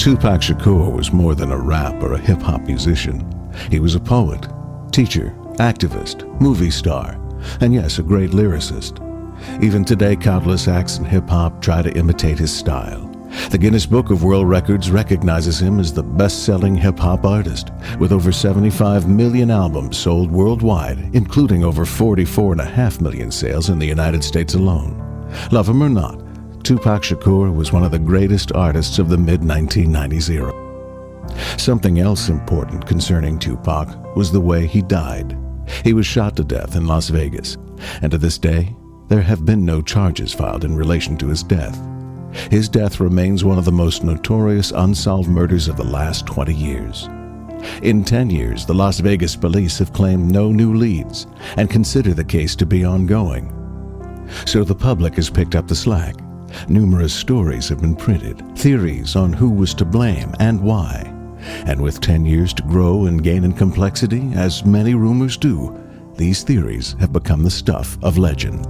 2pac Shakur was more than a rap or a hip-hop musician. He was a poet, teacher, activist, movie star, and yes, a great lyricist. Even today, countless acts in hip-hop try to imitate his style. The Guinness Book of World Records recognizes him as the best-selling hip-hop artist, with over 75 million albums sold worldwide, including over 44.5 million sales in the United States alone. Love him or not, 2pac Shakur was one of the greatest artists of the mid-1990s era. Something else important concerning 2pac was the way he died. He was shot to death in Las Vegas, and to this day, there have been no charges filed in relation to his death. His death remains one of the most notorious unsolved murders of the last 20 years. In 10 years, the Las Vegas police have claimed no new leads and consider the case to be ongoing. So the public has picked up the slack. Numerous stories have been printed, theories on who was to blame and why. And with 10 years to grow and gain in complexity, as many rumors do, these theories have become the stuff of legend.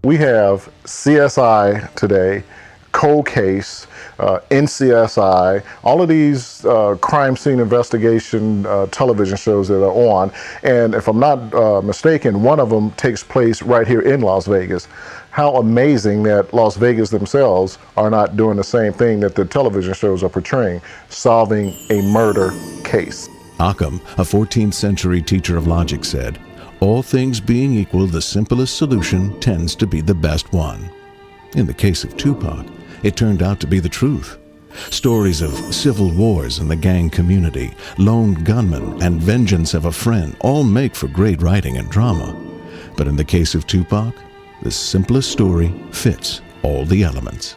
We have CSI today, Cold Case, NCSI, all of these crime scene investigation television shows that are on. And if I'm not mistaken, one of them takes place right here in Las Vegas. How amazing that Las Vegas themselves are not doing the same thing that the television shows are portraying, solving a murder case. Occam, a 14th century teacher of logic, said, "All things being equal, the simplest solution tends to be the best one." In the case of 2pac, it turned out to be the truth. Stories of civil wars in the gang community, lone gunmen, and vengeance of a friend all make for great writing and drama. But in the case of 2pac, the simplest story fits all the elements.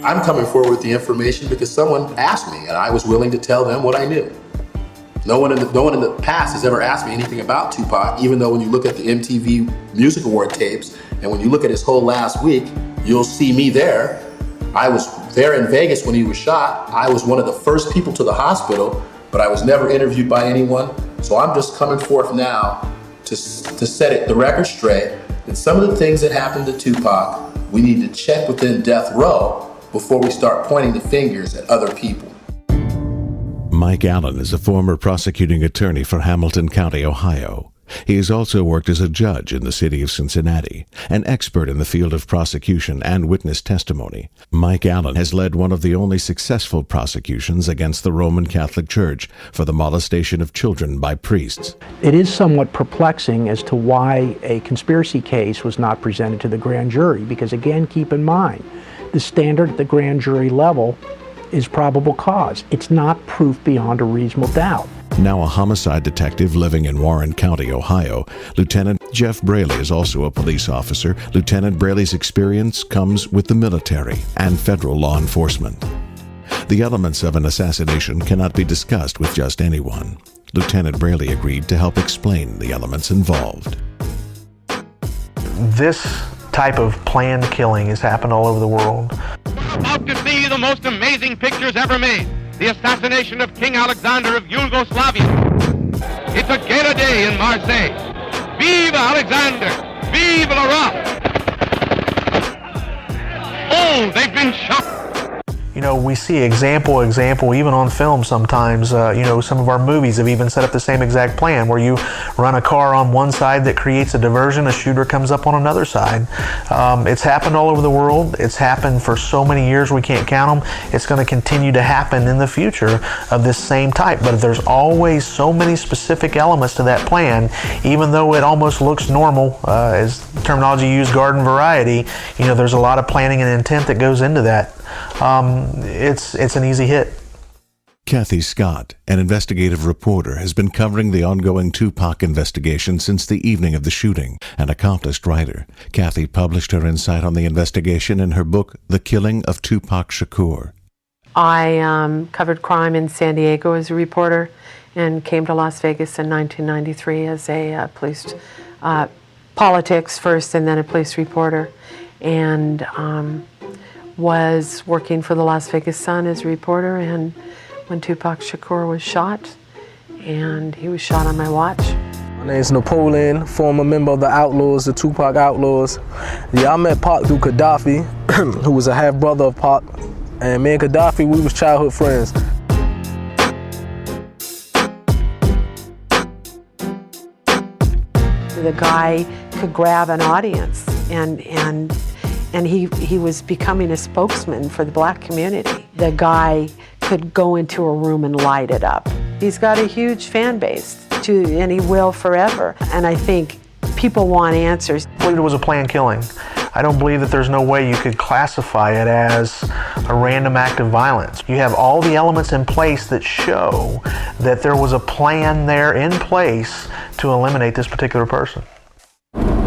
I'm coming forward with the information because someone asked me, and I was willing to tell them what I knew. No one in the past has ever asked me anything about 2pac, even though when you look at the MTV Music Award tapes, and when you look at his whole last week, you'll see me there. I was there in Vegas when he was shot. I was one of the first people to the hospital, but I was never interviewed by anyone. So I'm just coming forth now to set the record straight that some of the things that happened to 2pac, we need to check within death row before we start pointing the fingers at other people. Mike Allen is a former prosecuting attorney for Hamilton County, Ohio. He has also worked as a judge in the city of Cincinnati, an expert in the field of prosecution and witness testimony. Mike Allen has led one of the only successful prosecutions against the Roman Catholic Church for the molestation of children by priests. It is somewhat perplexing as to why a conspiracy case was not presented to the grand jury, because again, keep in mind, the standard at the grand jury level is probable cause. It's not proof beyond a reasonable doubt. Now a homicide detective living in Warren County, Ohio, Lieutenant Jeff Braley is also a police officer. Lieutenant Braley's experience comes with the military and federal law enforcement. The elements of an assassination cannot be discussed with just anyone. Lieutenant Braley agreed to help explain the elements involved. This type of planned killing has happened all over the world. We're about to see the most amazing pictures ever made. the assassination of King Alexander of Yugoslavia. It's a gala day in Marseille. Vive Alexander! Vive le roi! Oh, they've been shot! You know, we see example, even on film sometimes. You know, some of our movies have even set up the same exact plan where you run a car on one side that creates a diversion, a shooter comes up on another side. It's happened all over the world. It's happened for so many years we can't count them. It's going to continue to happen in the future of this same type. But there's always so many specific elements to that plan, even though it almost looks normal, as terminology used, garden variety. You know, there's a lot of planning and intent that goes into that. It's an easy hit. Kathy Scott, an investigative reporter, has been covering the ongoing 2pac investigation since the evening of the shooting. An accomplished writer, Kathy published her insight on the investigation in her book, The Killing of 2pac Shakur. I covered crime in San Diego as a reporter and came to Las Vegas in 1993 as a police, politics first and then a police reporter. And was working for the Las Vegas Sun as a reporter, and when 2pac Shakur was shot, and he was shot on my watch. My name's Napoleon, former member of the Outlaws, the 2pac Outlaws. Yeah, I met Pac through Gaddafi, who was a half-brother of Pac, and me and Gaddafi, we was childhood friends. The guy could grab an audience, and he was becoming a spokesman for the black community. The guy could go into a room and light it up. He's got a huge fan base, and he will forever. And I think people want answers. I believe it was a planned killing. I don't believe that there's no way you could classify it as a random act of violence. You have all the elements in place that show that there was a plan there in place to eliminate this particular person.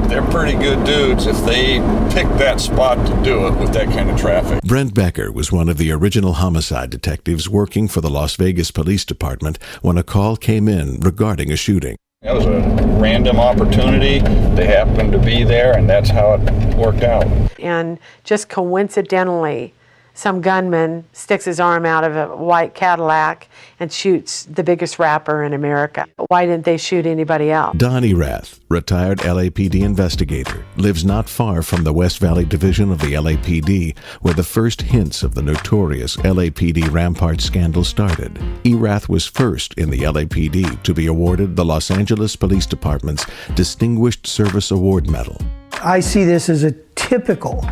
They're pretty good dudes if they pick that spot to do it with that kind of traffic. Brent Becker was one of the original homicide detectives working for the Las Vegas Police Department when a call came in regarding a shooting. That was a random opportunity. They happened to be there, and that's how it worked out. And just coincidentally, some gunman sticks his arm out of a white Cadillac and shoots the biggest rapper in America. Why didn't they shoot anybody else? Don Erath, retired LAPD investigator, lives not far from the West Valley Division of the LAPD, where the first hints of the notorious LAPD Rampart scandal started. Erath was first in the LAPD to be awarded the Los Angeles Police Department's Distinguished Service Award Medal. I see this as a typical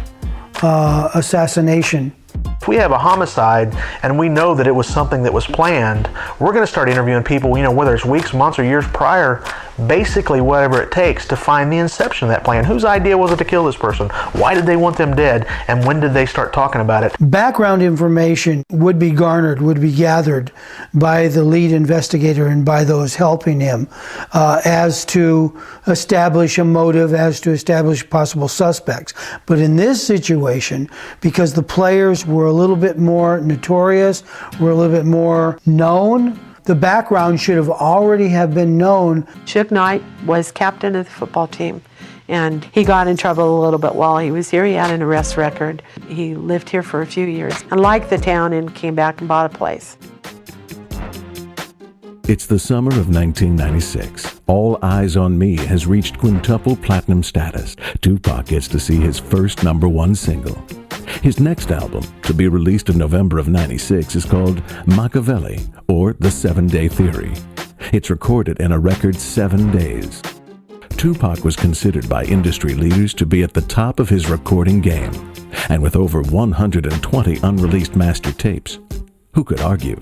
assassination. If we have a homicide and we know that it was something that was planned, we're going to start interviewing people, you know, whether it's weeks, months, or years prior, basically whatever it takes to find the inception of that plan. Whose idea was it to kill this person? Why did they want them dead? And when did they start talking about it? Background information would be garnered, would be gathered by the lead investigator and by those helping him as to establish a motive, as to establish possible suspects. But in this situation, because the players were a little bit more notorious, were a little bit more known, the background should have already have been known. Suge Knight was captain of the football team, and he got in trouble a little bit while he was here. He had an arrest record. He lived here for a few years and liked the town and came back and bought a place. It's the summer of 1996. All Eyes on Me has reached quintuple platinum status. 2pac gets to see his first #1 single. His next album, to be released in November of '96, is called Machiavelli, or The 7-Day Theory. It's recorded in a record 7 days. 2pac was considered by industry leaders to be at the top of his recording game. And with over 120 unreleased master tapes, who could argue?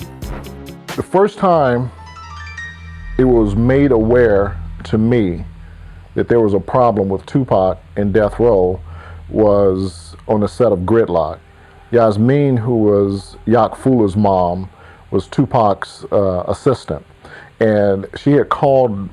The first time it was made aware to me that there was a problem with 2pac in Death Row was on the set of Gridlock. Yasmin, who was Yak Fula's mom, was 2pac's assistant. And she had called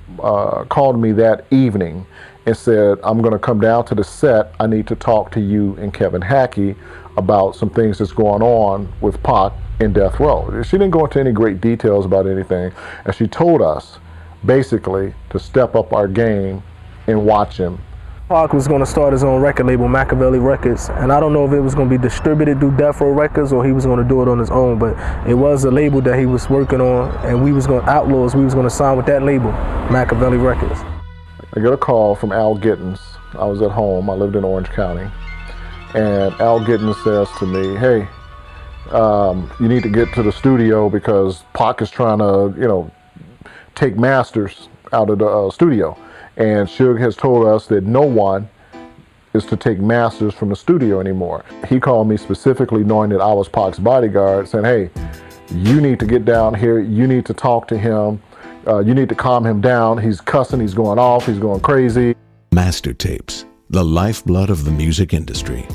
me that evening and said, I'm going to come down to the set. I need to talk to you and Kevin Hackey about some things that's going on with Pac in Death Row. She didn't go into any great details about anything. And she told us basically to step up our game and watch him Pac was going to start his own record label, Machiavelli Records, and I don't know if it was going to be distributed through Death Row Records or he was going to do it on his own, but it was a label that he was working on, and we was going to sign with that label, Machiavelli Records. I get a call from Al Gittins. I was at home. I lived in Orange County, and Al Gittins says to me, "Hey, you need to get to the studio because Pac is trying to, take masters out of the studio. And Suge has told us that no one is to take masters from the studio anymore." He called me specifically knowing that I was Pac's bodyguard, saying, "Hey, you need to get down here. You need to talk to him. You need to calm him down. He's cussing. He's going off. He's going crazy." Master tapes, the lifeblood of the music industry.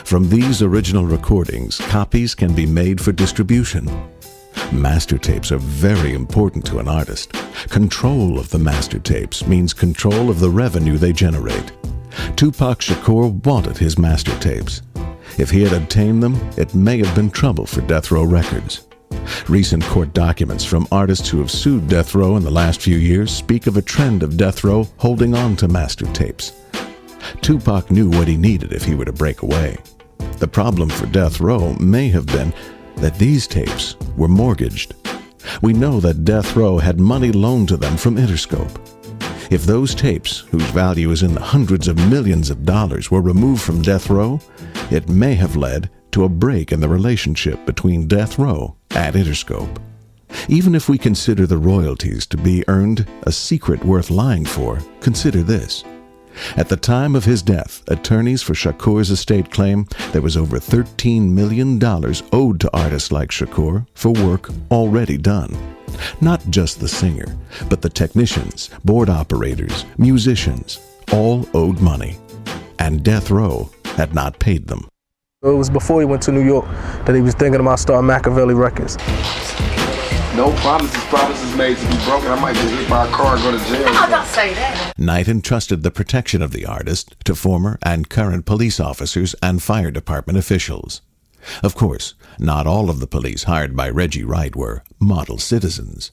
From these original recordings, copies can be made for distribution. Master tapes are very important to an artist. Control of the master tapes means control of the revenue they generate. 2pac Shakur wanted his master tapes. If he had obtained them, it may have been trouble for Death Row Records. Recent court documents from artists who have sued Death Row in the last few years speak of a trend of Death Row holding on to master tapes. 2pac knew what he needed if he were to break away. The problem for Death Row may have been that these tapes were mortgaged. We know that Death Row had money loaned to them from Interscope. If those tapes, whose value is in the hundreds of millions of dollars, were removed from Death Row, it may have led to a break in the relationship between Death Row and Interscope. Even if we consider the royalties to be earned a secret worth lying for, consider this. At the time of his death, attorneys for Shakur's estate claim there was over $13 million owed to artists like Shakur for work already done. Not just the singer, but the technicians, board operators, musicians, all owed money. And Death Row had not paid them. It was before he went to New York that he was thinking about starting Machiavelli Records. No promises made to be broken. I might get hit by a car and go to jail. Oh, don't say that. Knight entrusted the protection of the artist to former and current police officers and fire department officials. Of course, not all of the police hired by Reggie Wright were model citizens.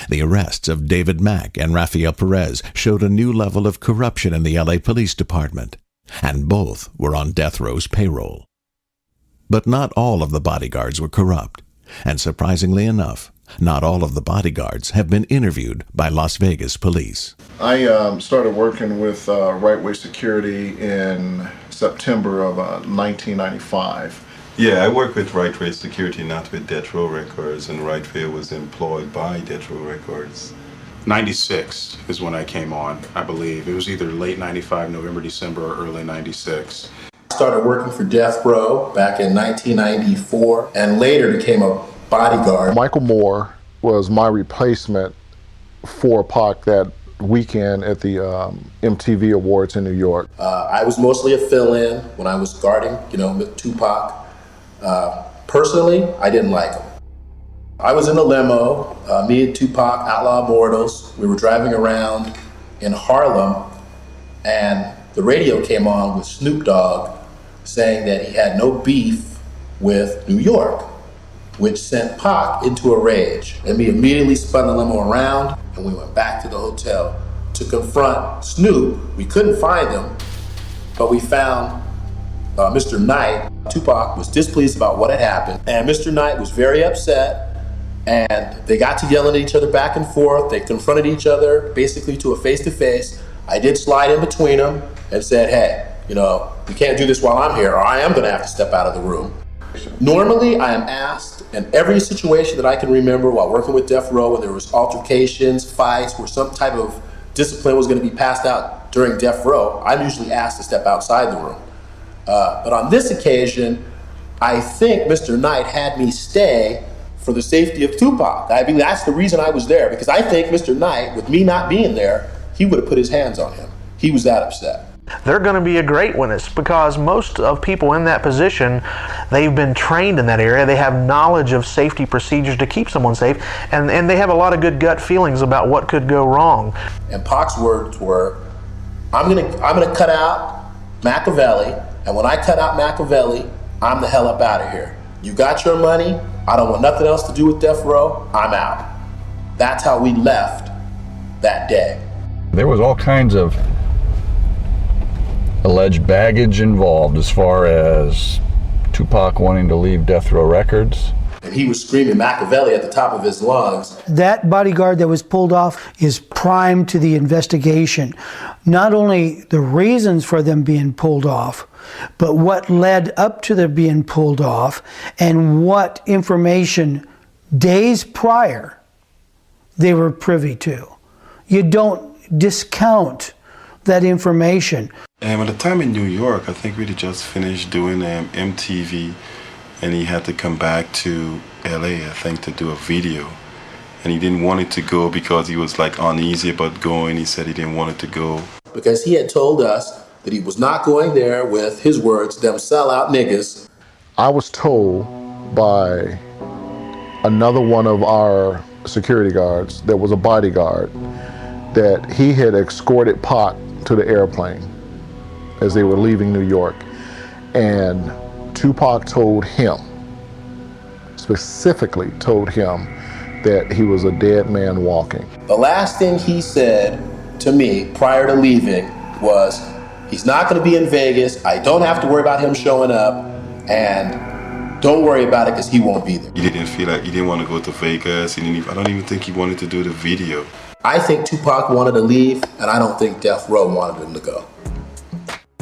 The arrests of David Mack and Rafael Perez showed a new level of corruption in the LA Police Department, and both were on Death Row's payroll. But not all of the bodyguards were corrupt, and surprisingly enough, not all of the bodyguards have been interviewed by Las Vegas police. I started working with Rightway Security in September of 1995. Yeah, I work with Rightway Security, not with Death Row Records, and Rightway was employed by Death Row Records. 96 is when I came on, I believe. It was either late 95, November, December, or early 96. I started working for Death Row back in 1994 and later became a bodyguard. Michael Moore was my replacement for Pac that weekend at the MTV Awards in New York. I was mostly a fill-in when I was guarding, with 2pac. Personally, I didn't like him. I was in a limo, me and 2pac, Outlaw Immortals. We were driving around in Harlem, and the radio came on with Snoop Dogg saying that he had no beef with New York, which sent Pac into a rage. And we immediately spun the limo around and we went back to the hotel to confront Snoop. We couldn't find him, but we found Mr. Knight. 2pac was displeased about what had happened, and Mr. Knight was very upset, and they got to yelling at each other back and forth. They confronted each other basically to a face-to-face. I did slide in between them and said, "Hey, you can't do this while I'm here, or I am gonna have to step out of the room." Normally, I am asked in every situation that I can remember while working with Death Row, when there was altercations, fights, where some type of discipline was going to be passed out during Death Row, I'm usually asked to step outside the room. But on this occasion, I think Mr. Knight had me stay for the safety of 2pac. I mean, that's the reason I was there, because I think Mr. Knight, with me not being there, he would have put his hands on him. He was that upset. They're going to be a great witness, because most of people in that position, they've been trained in that area. They have knowledge of safety procedures to keep someone safe, and they have a lot of good gut feelings about what could go wrong. And Pac's words were, I'm gonna cut out Machiavelli, and when I cut out Machiavelli, I'm the hell up out of here. You got your money, I don't want nothing else to do with Death Row, I'm out. That's how we left that day. There was all kinds of alleged baggage involved as far as Tupac wanting to leave Death Row Records. And he was screaming Machiavelli at the top of his lungs. That bodyguard that was pulled off is prime to the investigation. Not only the reasons for them being pulled off, but what led up to their being pulled off and what information days prior they were privy to. You don't discount that information. At the time in New York, I think we had just finished doing MTV, and he had to come back to LA, I think, to do a video. And he didn't want it to go because he was like uneasy about going. He said he didn't want it to go. Because he had told us that he was not going there with, his words, them sellout niggas. I was told by another one of our security guards that was a bodyguard that he had escorted Pac to the airplane as they were leaving New York. And Tupac told him, specifically told him, that he was a dead man walking. The last thing he said to me prior to leaving was, he's not going to be in Vegas. I don't have to worry about him showing up, and don't worry about it because he won't be there. He didn't feel like he didn't want to go to Vegas. I don't even think he wanted to do the video. I think Tupac wanted to leave, and I don't think Death Row wanted him to go.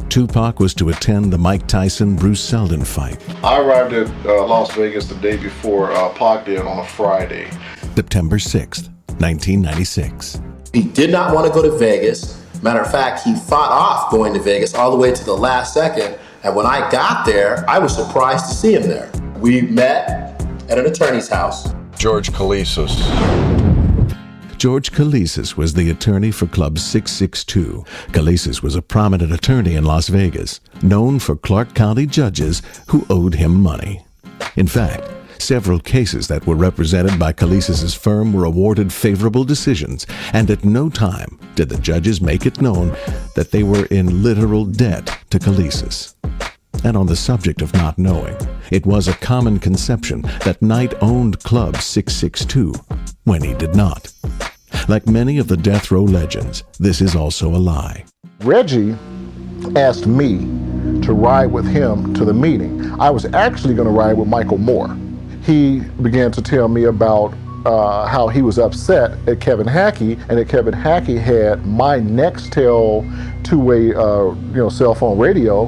Tupac was to attend the Mike Tyson-Bruce Seldon fight. I arrived at Las Vegas the day before Pac did on a Friday. September 6th, 1996. He did not want to go to Vegas. Matter of fact, he fought off going to Vegas all the way to the last second. And when I got there, I was surprised to see him there. We met at an attorney's house. George Kalisis. George Kalisis was the attorney for Club 662. Kalisis was a prominent attorney in Las Vegas, known for Clark County judges who owed him money. In fact, several cases that were represented by Kalisis's firm were awarded favorable decisions, and at no time did the judges make it known that they were in literal debt to Kalisis. And on the subject of not knowing, it was a common conception that Knight owned Club 662 when he did not. Like many of the death row legends, this is also a lie. Reggie asked me to ride with him to the meeting. I was actually going to ride with Michael Moore. He began to tell me about how he was upset at Kevin Hackey, and that Kevin Hackey had my Nextel two-way cell phone radio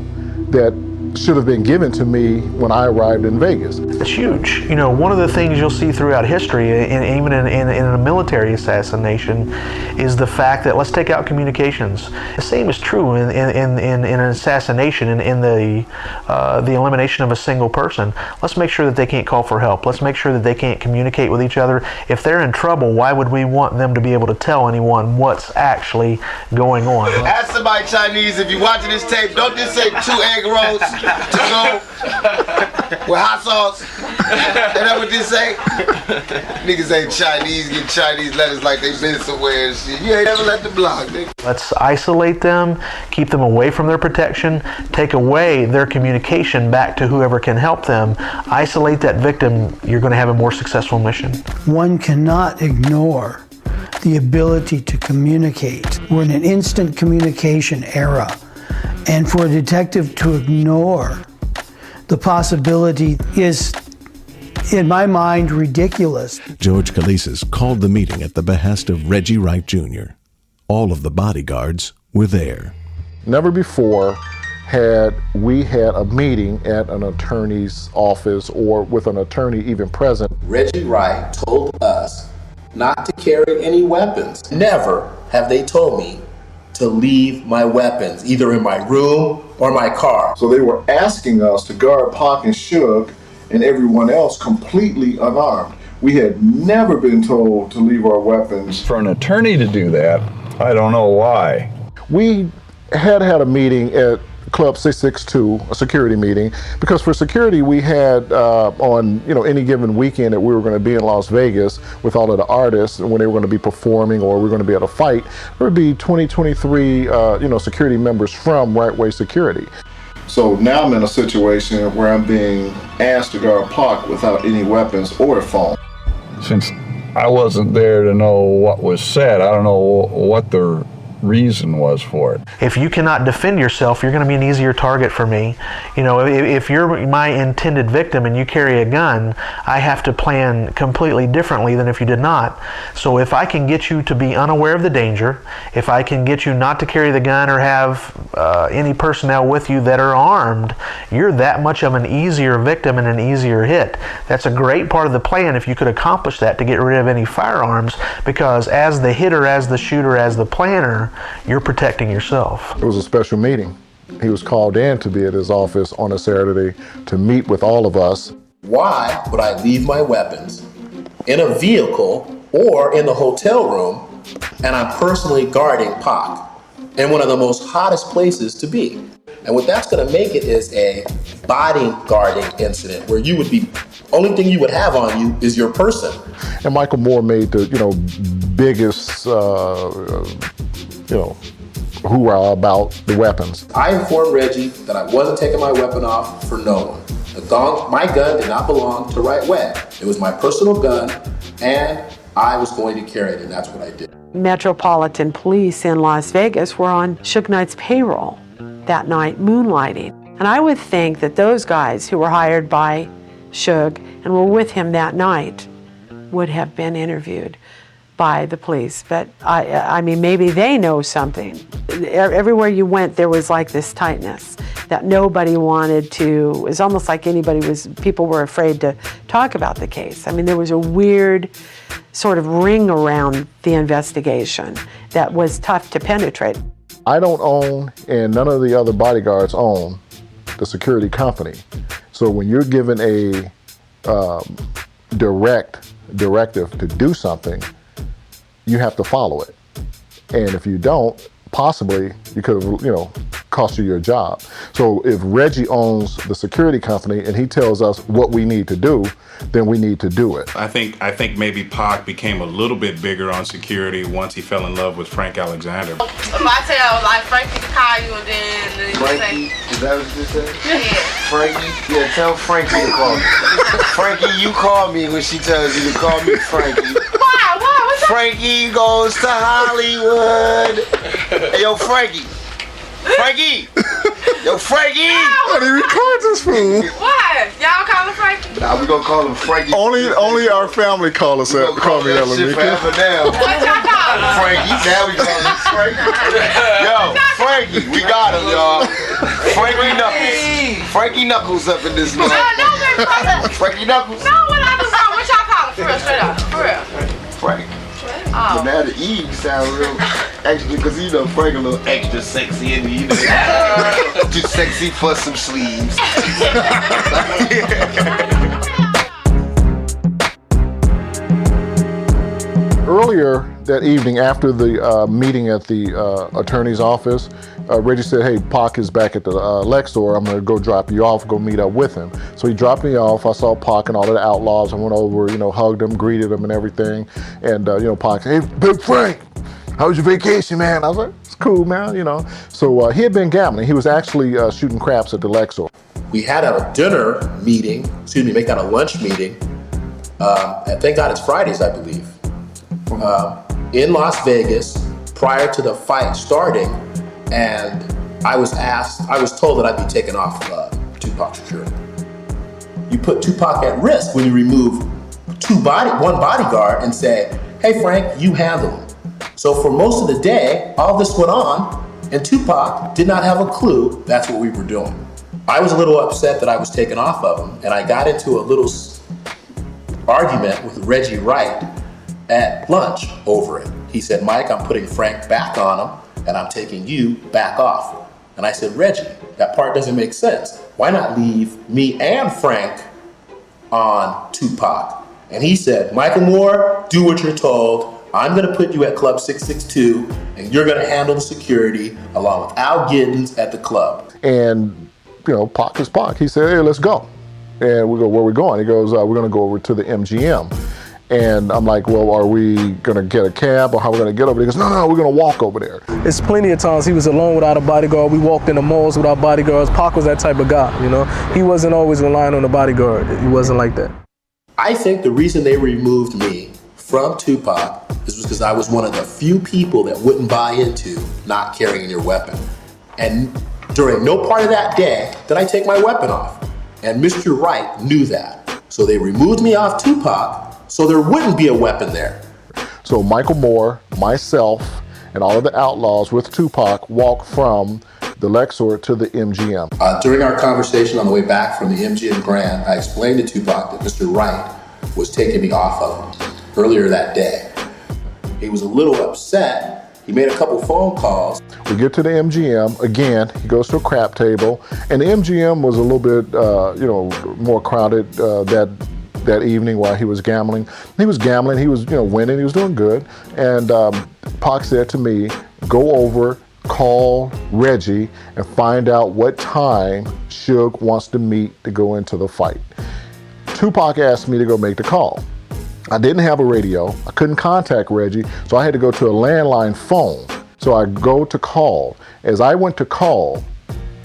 that should have been given to me when I arrived in Vegas. It's huge. You know, one of the things you'll see throughout history, and even in a military assassination, is the fact that let's take out communications. The same is true in an assassination, in the elimination of a single person. Let's make sure that they can't call for help. Let's make sure that they can't communicate with each other. If they're in trouble, why would we want them to be able to tell anyone what's actually going on? Ask somebody Chinese, if you're watching this tape, don't just say 2 egg rolls to go with hot sauce. Is that what this say? Niggas ain't Chinese, get Chinese letters like they been somewhere and shit. You ain't ever let the block, nigga. Let's isolate them, keep them away from their protection, take away their communication back to whoever can help them. Isolate that victim, you're going to have a more successful mission. One cannot ignore the ability to communicate. We're in an instant communication era. And for a detective to ignore the possibility is, in my mind, ridiculous. George Kalisis called the meeting at the behest of Reggie Wright Jr. All of the bodyguards were there. Never before had we had a meeting at an attorney's office or with an attorney even present. Reggie Wright told us not to carry any weapons. Never have they told me to leave my weapons, either in my room or my car. So they were asking us to guard Pac and Suge and everyone else completely unarmed. We had never been told to leave our weapons. For an attorney to do that, I don't know why. We had a meeting at Club 662, a security meeting, because for security we had on any given weekend that we were going to be in Las Vegas with all of the artists, and when they were going to be performing or we were going to be at a fight, there would be 23 security members from Right Way Security. So now I'm in a situation where I'm being asked to guard Pac without any weapons or a phone. Since I wasn't there to know what was said, I don't know what the reason was for it. If you cannot defend yourself, you're going to be an easier target for me. You know, if you're my intended victim and you carry a gun, I have to plan completely differently than if you did not. So if I can get you to be unaware of the danger, if I can get you not to carry the gun or have any personnel with you that are armed, you're that much of an easier victim and an easier hit. That's a great part of the plan if you could accomplish that, to get rid of any firearms, because as the hitter, as the shooter, as the planner, you're protecting yourself. It was a special meeting. He was called in to be at his office on a Saturday to meet with all of us. Why would I leave my weapons in a vehicle or in the hotel room and I'm personally guarding Pac in one of the most hottest places to be? And what that's going to make it is a bodyguarding incident where you would be, only thing you would have on you is your person. And Michael Moore made the, biggest, hoorah about the weapons. I informed Reggie that I wasn't taking my weapon off for no one. My gun did not belong to Right Way. It was my personal gun, and I was going to carry it, and that's what I did. Metropolitan Police in Las Vegas were on Suge Knight's payroll that night, moonlighting. And I would think that those guys who were hired by Suge and were with him that night would have been interviewed by the police. But I mean, maybe they know something. Everywhere you went, there was like this tightness that nobody wanted to, it was almost like people were afraid to talk about the case. I mean, there was a weird sort of ring around the investigation that was tough to penetrate. I don't own, and none of the other bodyguards own, the security company. So when you're given a directive to do something, you have to follow it. And if you don't, possibly you could have, cost you your job. So if Reggie owns the security company and he tells us what we need to do, then we need to do it. I think maybe Pac became a little bit bigger on security once he fell in love with Frank Alexander. If I tell Frankie to call you and then you Frankie, say, is that what you said? Yeah. Frankie? Yeah, tell Frankie to call me. Frankie, you call me when she tells you to call me Frankie. Why? What's that? Frankie goes to Hollywood. Hey, yo, Frankie. Frankie! Yo, Frankie! How do you record this fool? Why? Y'all call him Frankie? Nah, we gonna call him Frankie. Only our family call us that. Call me that, shit forever now. What y'all call him? Frankie. Now we call him Frankie. Yo, Frankie, we got him, y'all. Frankie Knuckles. Frankie Knuckles up in this No, motherfucker. Frankie Knuckles. No, what I do wrong? What y'all call him? For real, straight up. For real. Frank. But now the E sound real extra, because Frank a little extra sexy and too sexy for some sleeves. Earlier that evening, after the meeting at the attorney's office, Reggie said, hey, Pac is back at the Lexor. I'm going to go drop you off, go meet up with him. So he dropped me off. I saw Pac and all of the outlaws. I went over, hugged him, greeted him and everything. And, Pac said, hey, Big Frank, how was your vacation, man? I was like, it's cool, man, So he had been gambling. He was actually shooting craps at the Lexor. We had a dinner meeting, make that a lunch meeting. And thank God it's Fridays, I believe. In Las Vegas, prior to the fight starting, and I was told that I'd be taken off Tupac's jury. You put Tupac at risk when you remove one bodyguard and say, hey Frank, you handle him. So for most of the day, all this went on, and Tupac did not have a clue that's what we were doing. I was a little upset that I was taken off of him, and I got into a little argument with Reggie Wright at lunch over it. He said, Mike, I'm putting Frank back on him, and I'm taking you back off. And I said, Reggie, that part doesn't make sense. Why not leave me and Frank on Tupac? And he said, Michael Moore, do what you're told. I'm gonna put you at Club 662, and you're gonna handle the security along with Al Giddens at the club. And, Pac is Pac. He said, hey, let's go. And we go, where are we going? He goes, we're gonna go over to the MGM. And I'm like, well, are we gonna get a cab or how are we gonna get over there? He goes, no, we're gonna walk over there. It's plenty of times he was alone without a bodyguard. We walked in the malls without bodyguards. Pac was that type of guy, He wasn't always relying on a bodyguard. He wasn't like that. I think the reason they removed me from Tupac, this was because I was one of the few people that wouldn't buy into not carrying your weapon. And during no part of that day did I take my weapon off. And Mr. Wright knew that. So they removed me off Tupac so there wouldn't be a weapon there. So Michael Moore, myself, and all of the outlaws with Tupac walked from the Lexor to the MGM. During our conversation on the way back from the MGM Grand, I explained to Tupac that Mr. Wright was taking me off of him earlier that day. He was a little upset. He made a couple phone calls. We get to the MGM, again, he goes to a crap table, and the MGM was a little bit, more crowded that evening while he was gambling. He was gambling, he was, winning, he was doing good, and Pac said to me, go over, call Reggie, and find out what time Suge wants to meet to go into the fight. Tupac asked me to go make the call. I didn't have a radio, I couldn't contact Reggie, so I had to go to a landline phone. So I go to call. As I went to call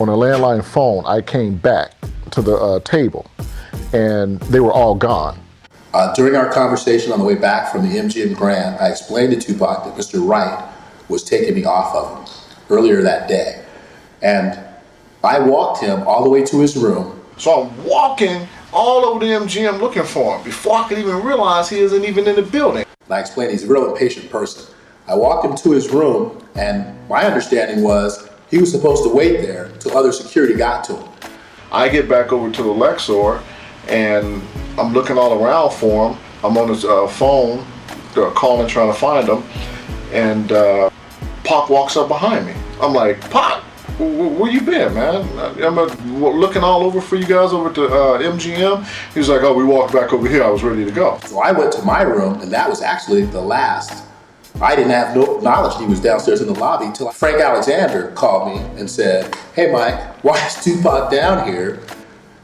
on a landline phone, I came back to the table, and they were all gone. During our conversation on the way back from the MGM Grand, I explained to Tupac that Mr. Wright was taking me off of him earlier that day. And I walked him all the way to his room. So I'm walking all over the MGM looking for him before I could even realize he isn't even in the building. And I explained he's a real impatient person. I walked him to his room, and my understanding was he was supposed to wait there till other security got to him. I get back over to the Lexor, and I'm looking all around for him. I'm on his phone, calling, trying to find him, and Pac walks up behind me. I'm like, Pac, where you been, man? I'm looking all over for you guys over to MGM. He's like, oh, we walked back over here. I was ready to go. So I went to my room, and that was actually the last. I didn't have no knowledge he was downstairs in the lobby until Frank Alexander called me and said, hey, Mike, why is Tupac down here?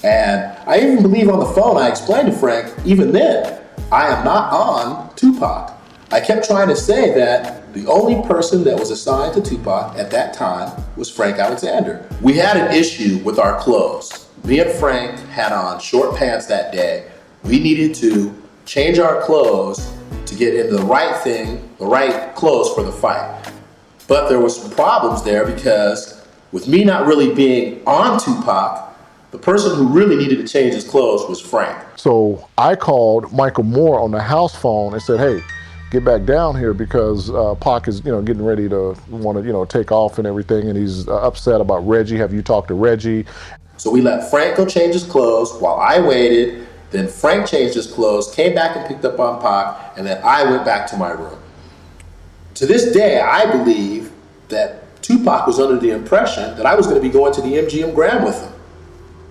And I even believe on the phone, I explained to Frank, even then, I am not on Tupac. I kept trying to say that the only person that was assigned to Tupac at that time was Frank Alexander. We had an issue with our clothes. Me and Frank had on short pants that day. We needed to change our clothes to get into the right clothes for the fight. But there was some problems there because with me not really being on Tupac, the person who really needed to change his clothes was Frank. So I called Michael Moore on the house phone and said, hey, get back down here because Pac is, getting ready to want to, take off and everything, and he's upset about Reggie. Have you talked to Reggie? So we let Frank go change his clothes while I waited. Then Frank changed his clothes, came back and picked up on Pac, and then I went back to my room. To this day, I believe that Tupac was under the impression that I was going to be going to the MGM Grand with him.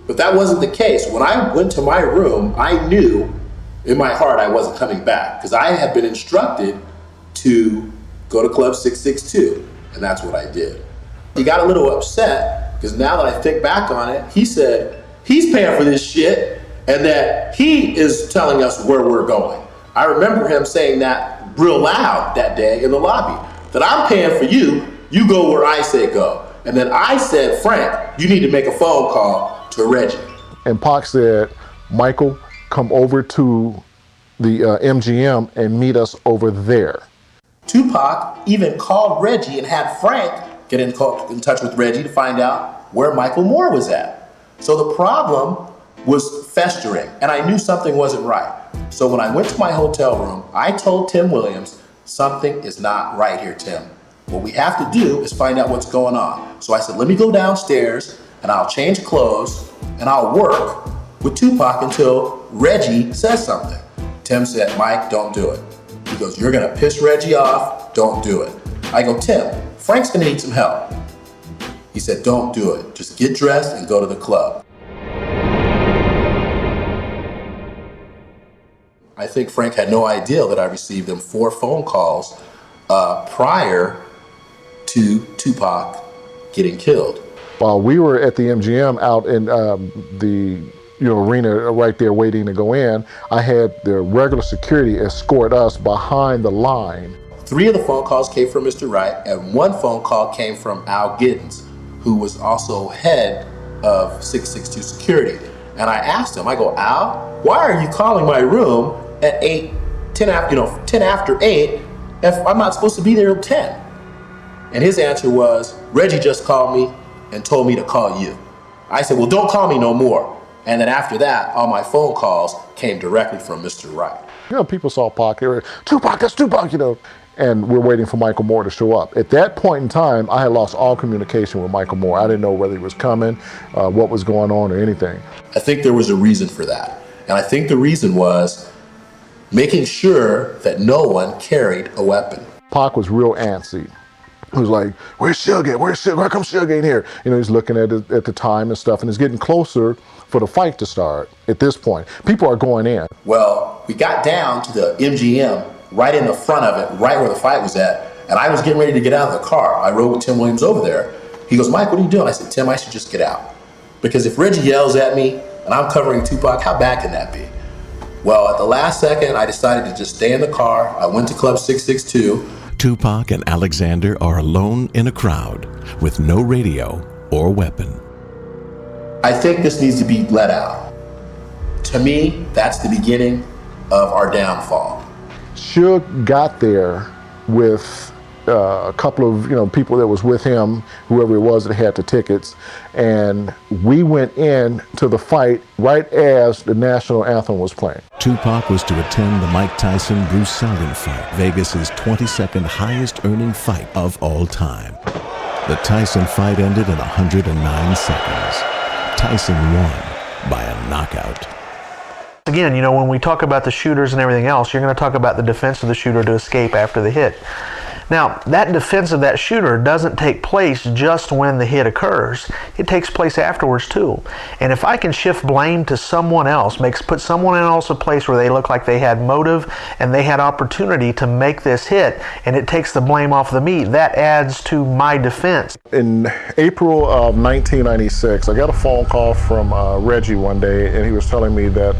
But that wasn't the case. When I went to my room, I knew in my heart I wasn't coming back because I had been instructed to go to Club 662, and that's what I did. He got a little upset because now that I think back on it, he said he's paying for this shit and that he is telling us where we're going. I remember him saying that real loud that day in the lobby, that I'm paying for you, you go where I say go. And then I said, Frank, you need to make a phone call to Reggie. And Pac said, Michael, come over to the MGM and meet us over there. Tupac even called Reggie and had Frank get in touch with Reggie to find out where Michael Moore was at. So the problem was festering, and I knew something wasn't right. So when I went to my hotel room, I told Tim Williams, something is not right here, Tim. What we have to do is find out what's going on. So I said, let me go downstairs and I'll change clothes and I'll work with Tupac until Reggie says something. Tim said, Mike, don't do it. He goes, you're gonna piss Reggie off, don't do it. I go, Tim, Frank's gonna need some help. He said, don't do it. Just get dressed and go to the club. I think Frank had no idea that I received them 4 phone calls prior to Tupac getting killed. While we were at the MGM out in the arena right there waiting to go in, I had the regular security escort us behind the line. 3 of the phone calls came from Mr. Wright, and 1 phone call came from Al Giddens, who was also head of 662 security. And I asked him, I go, Al, why are you calling my room at 8 10 after 8 if I'm not supposed to be there till 10? And his answer was, Reggie just called me and told me to call you. I said, well, don't call me no more. And then after that, all my phone calls came directly from Mr. Wright. You know, people saw Pac, they were, 2pac, that's 2pac, you know. And we're waiting for Michael Moore to show up. At that point in time, I had lost all communication with Michael Moore. I didn't know whether he was coming, what was going on, or anything. I think there was a reason for that. And I think the reason was making sure that no one carried a weapon. Pac was real antsy. He was like, where's Suge at? Where's Suge? How come Suge ain't here? You know, he's looking at it at the time and stuff, and it's getting closer for the fight to start at this point. People are going in. Well, we got down to the MGM, right in the front of it, right where the fight was at, and I was getting ready to get out of the car. I rode with Tim Williams over there. He goes, Mike, what are you doing? I said, Tim, I should just get out. Because if Reggie yells at me and I'm covering 2pac, how bad can that be? Well, at the last second, I decided to just stay in the car. I went to Club 662. 2pac and Alexander are alone in a crowd with no radio or weapon. I think this needs to be let out. To me, that's the beginning of our downfall. Suge got there with a couple of people that was with him, whoever it was that had the tickets, and we went in to the fight right as the national anthem was playing. 2pac was to attend the Mike Tyson-Bruce Seldon fight, Vegas's 22nd highest earning fight of all time. The Tyson fight ended in 109 seconds. Tyson won by a knockout. Again, when we talk about the shooters and everything else, you're going to talk about the defense of the shooter to escape after the hit. Now, that defense of that shooter doesn't take place just when the hit occurs. It takes place afterwards too. And if I can shift blame to someone else, put someone else in a place where they look like they had motive and they had opportunity to make this hit, and it takes the blame off of me, that adds to my defense. In April of 1996, I got a phone call from Reggie one day, and he was telling me that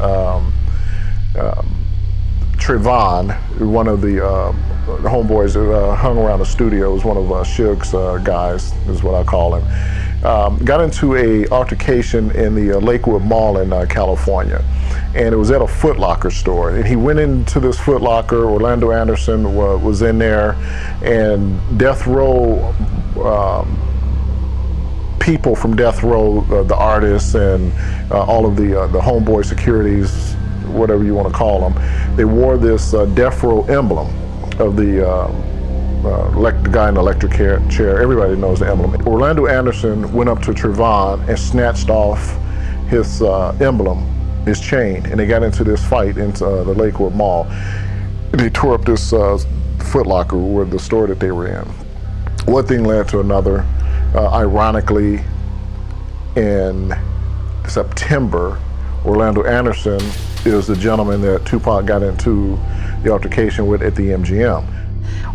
Trevon, one of the homeboys that hung around the studio, was one of Suge's guys, is what I call him, got into a altercation in the Lakewood Mall in California. And it was at a Foot Locker store. And he went into this Foot Locker, Orlando Anderson was in there, and Death Row, people from Death Row, the artists and all of the homeboy securities, whatever you want to call them, they wore this Death Row emblem of the guy in the electric chair. Everybody knows the emblem. Orlando Anderson went up to Trevon and snatched off his emblem, his chain, and they got into this fight into the Lakewood Mall. And they tore up this Foot Locker, where the store that they were in. One thing led to another. Ironically, in September, Orlando Anderson is the gentleman that 2pac got into the altercation with at the MGM.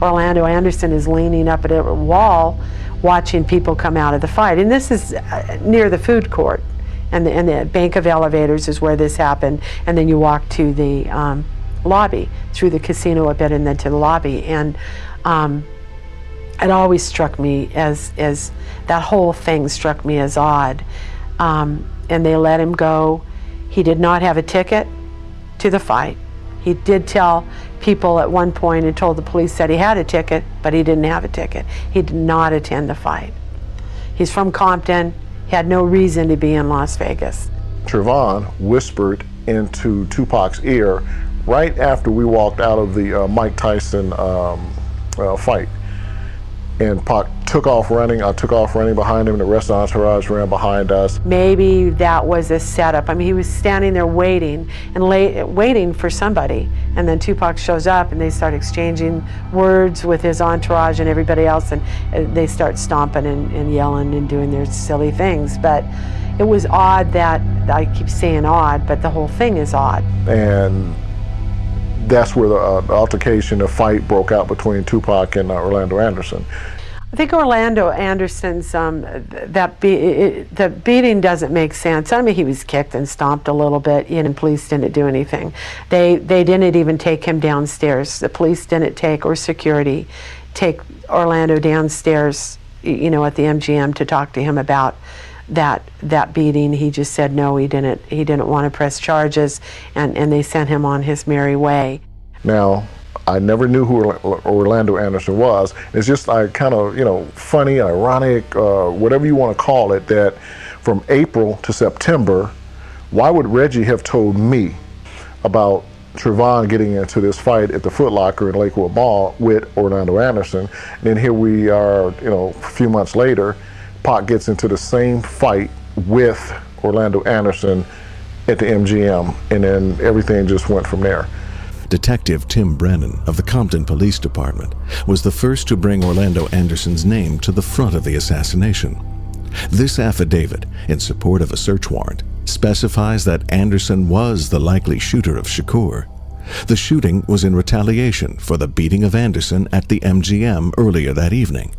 Orlando Anderson is leaning up at a wall watching people come out of the fight. And this is near the food court. And the bank of elevators is where this happened. And then you walk to the lobby, through the casino a bit and then to the lobby. And it always struck me as that whole thing struck me as odd. And they let him go. He did not have a ticket to the fight. He did tell people at one point and told the police that he had a ticket, but he didn't have a ticket. He did not attend the fight. He's from Compton. He had no reason to be in Las Vegas. Trevon whispered into 2pac's ear right after we walked out of the Mike Tyson fight. And Pac took off running. I took off running behind him. The rest of the entourage ran behind us. Maybe that was a setup. I mean, he was standing there waiting and waiting for somebody. And then 2pac shows up and they start exchanging words with his entourage and everybody else. And they start stomping and yelling and doing their silly things. But it was odd that, I keep saying odd, but the whole thing is odd. And that's where the altercation, the fight broke out between 2pac and Orlando Anderson. I think Orlando Anderson's, the beating doesn't make sense. I mean, he was kicked and stomped a little bit, and police didn't do anything. They didn't even take him downstairs. The police didn't take, or security, take Orlando downstairs, at the MGM to talk to him about that beating. He just said no, he didn't want to press charges, and they sent him on his merry way. Now, I never knew who Orlando Anderson was. It's just kind of, funny, ironic, whatever you want to call it, that from April to September, why would Reggie have told me about Trayvon getting into this fight at the Foot Locker in Lakewood Mall with Orlando Anderson? And then here we are, a few months later, Pac gets into the same fight with Orlando Anderson at the MGM, and then everything just went from there. Detective Tim Brennan of the Compton Police Department was the first to bring Orlando Anderson's name to the front of the assassination. This affidavit, in support of a search warrant, specifies that Anderson was the likely shooter of SHAKUR. The shooting was in retaliation for the beating of Anderson at the MGM earlier that evening.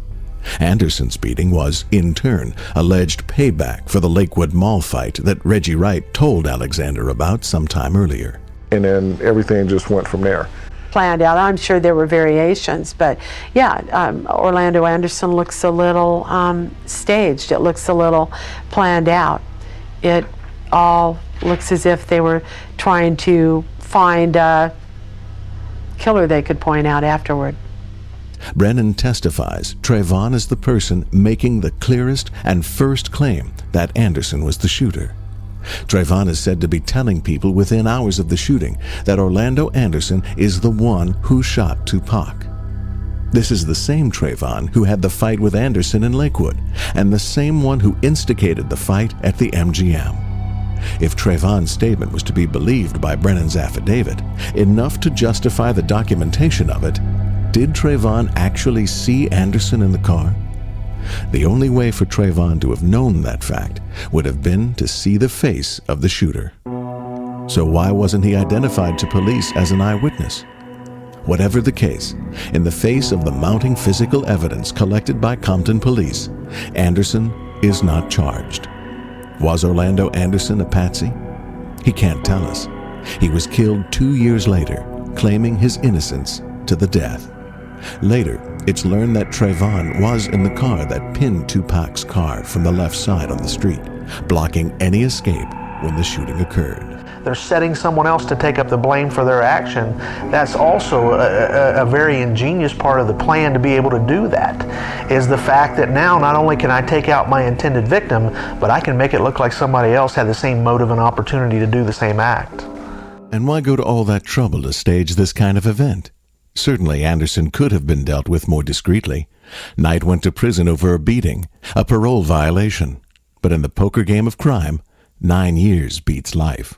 Anderson's beating was, in turn, alleged payback for the Lakewood Mall fight that Reggie Wright told Alexander about some time earlier. And then everything just went from there. Planned out. I'm sure there were variations, but yeah, Orlando Anderson looks a little staged. It looks a little planned out. It all looks as if they were trying to find a killer they could point out afterward. Brennan testifies Trayvon is the person making the clearest and first claim that Anderson was the shooter. Trayvon is said to be telling people within hours of the shooting that Orlando Anderson is the one who shot 2pac. This is the same Trayvon who had the fight with Anderson in Lakewood, and the same one who instigated the fight at the MGM. If Trayvon's statement was to be believed by Brennan's affidavit, enough to justify the documentation of it, did Trayvon actually see Anderson in the car? The only way for Trayvon to have known that fact would have been to see the face of the shooter. So why wasn't he identified to police as an eyewitness? Whatever the case, in the face of the mounting physical evidence collected by Compton Police, Anderson is not charged. Was Orlando Anderson a patsy? He can't tell us. He was killed 2 years later, claiming his innocence to the death. Later, it's learned that Trayvon was in the car that pinned 2pac's car from the left side on the street, blocking any escape when the shooting occurred. They're setting someone else to take up the blame for their action. That's also a very ingenious part of the plan to be able to do that, is the fact that now not only can I take out my intended victim, but I can make it look like somebody else had the same motive and opportunity to do the same act. And why go to all that trouble to stage this kind of event? Certainly Anderson could have been dealt with more discreetly. Knight went to prison over a beating, a parole violation. But in the poker game of crime, 9 years beats life.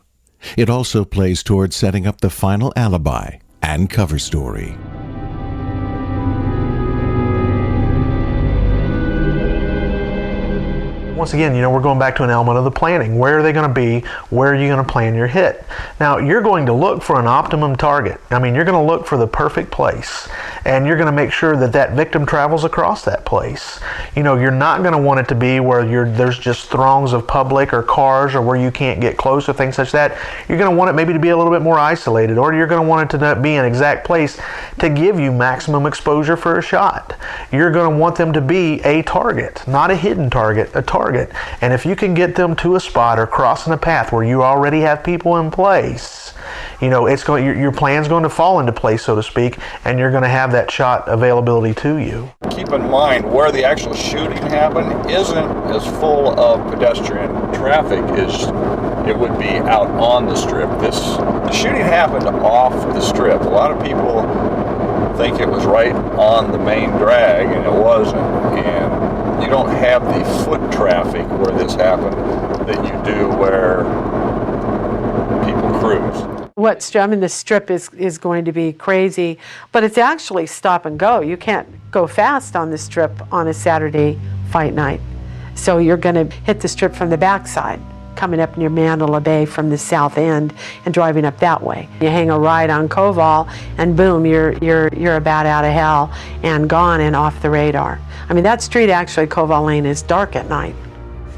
It also plays toward setting up the final alibi and cover story. Once again, we're going back to an element of the planning. Where are they going to be? Where are you going to plan your hit? Now, you're going to look for an optimum target. You're going to look for the perfect place, and you're going to make sure that that victim travels across that place. You're not going to want it to be where there's just throngs of public or cars, or where you can't get close or things such as that. You're going to want it maybe to be a little bit more isolated, or you're going to want it to be an exact place to give you maximum exposure for a shot. You're going to want them to be a target, not a hidden target, a target. And if you can get them to a spot or crossing a path where you already have people in place, your plan's going to fall into place, so to speak, and you're going to have that shot availability to you. Keep in mind, where the actual shooting happened isn't as full of pedestrian traffic as it would be out on the strip. The shooting happened off the strip. A lot of people think it was right on the main drag, and it wasn't. And you don't have the foot traffic where this happened that you do where people cruise. The strip is going to be crazy, but it's actually stop and go. You can't go fast on the strip on a Saturday fight night. So you're going to hit the strip from the backside, coming up near Mandela Bay from the south end and driving up that way. You hang a ride on Koval and boom, you're about out of hell and gone and off the radar. That street, actually, Koval Lane, is dark at night.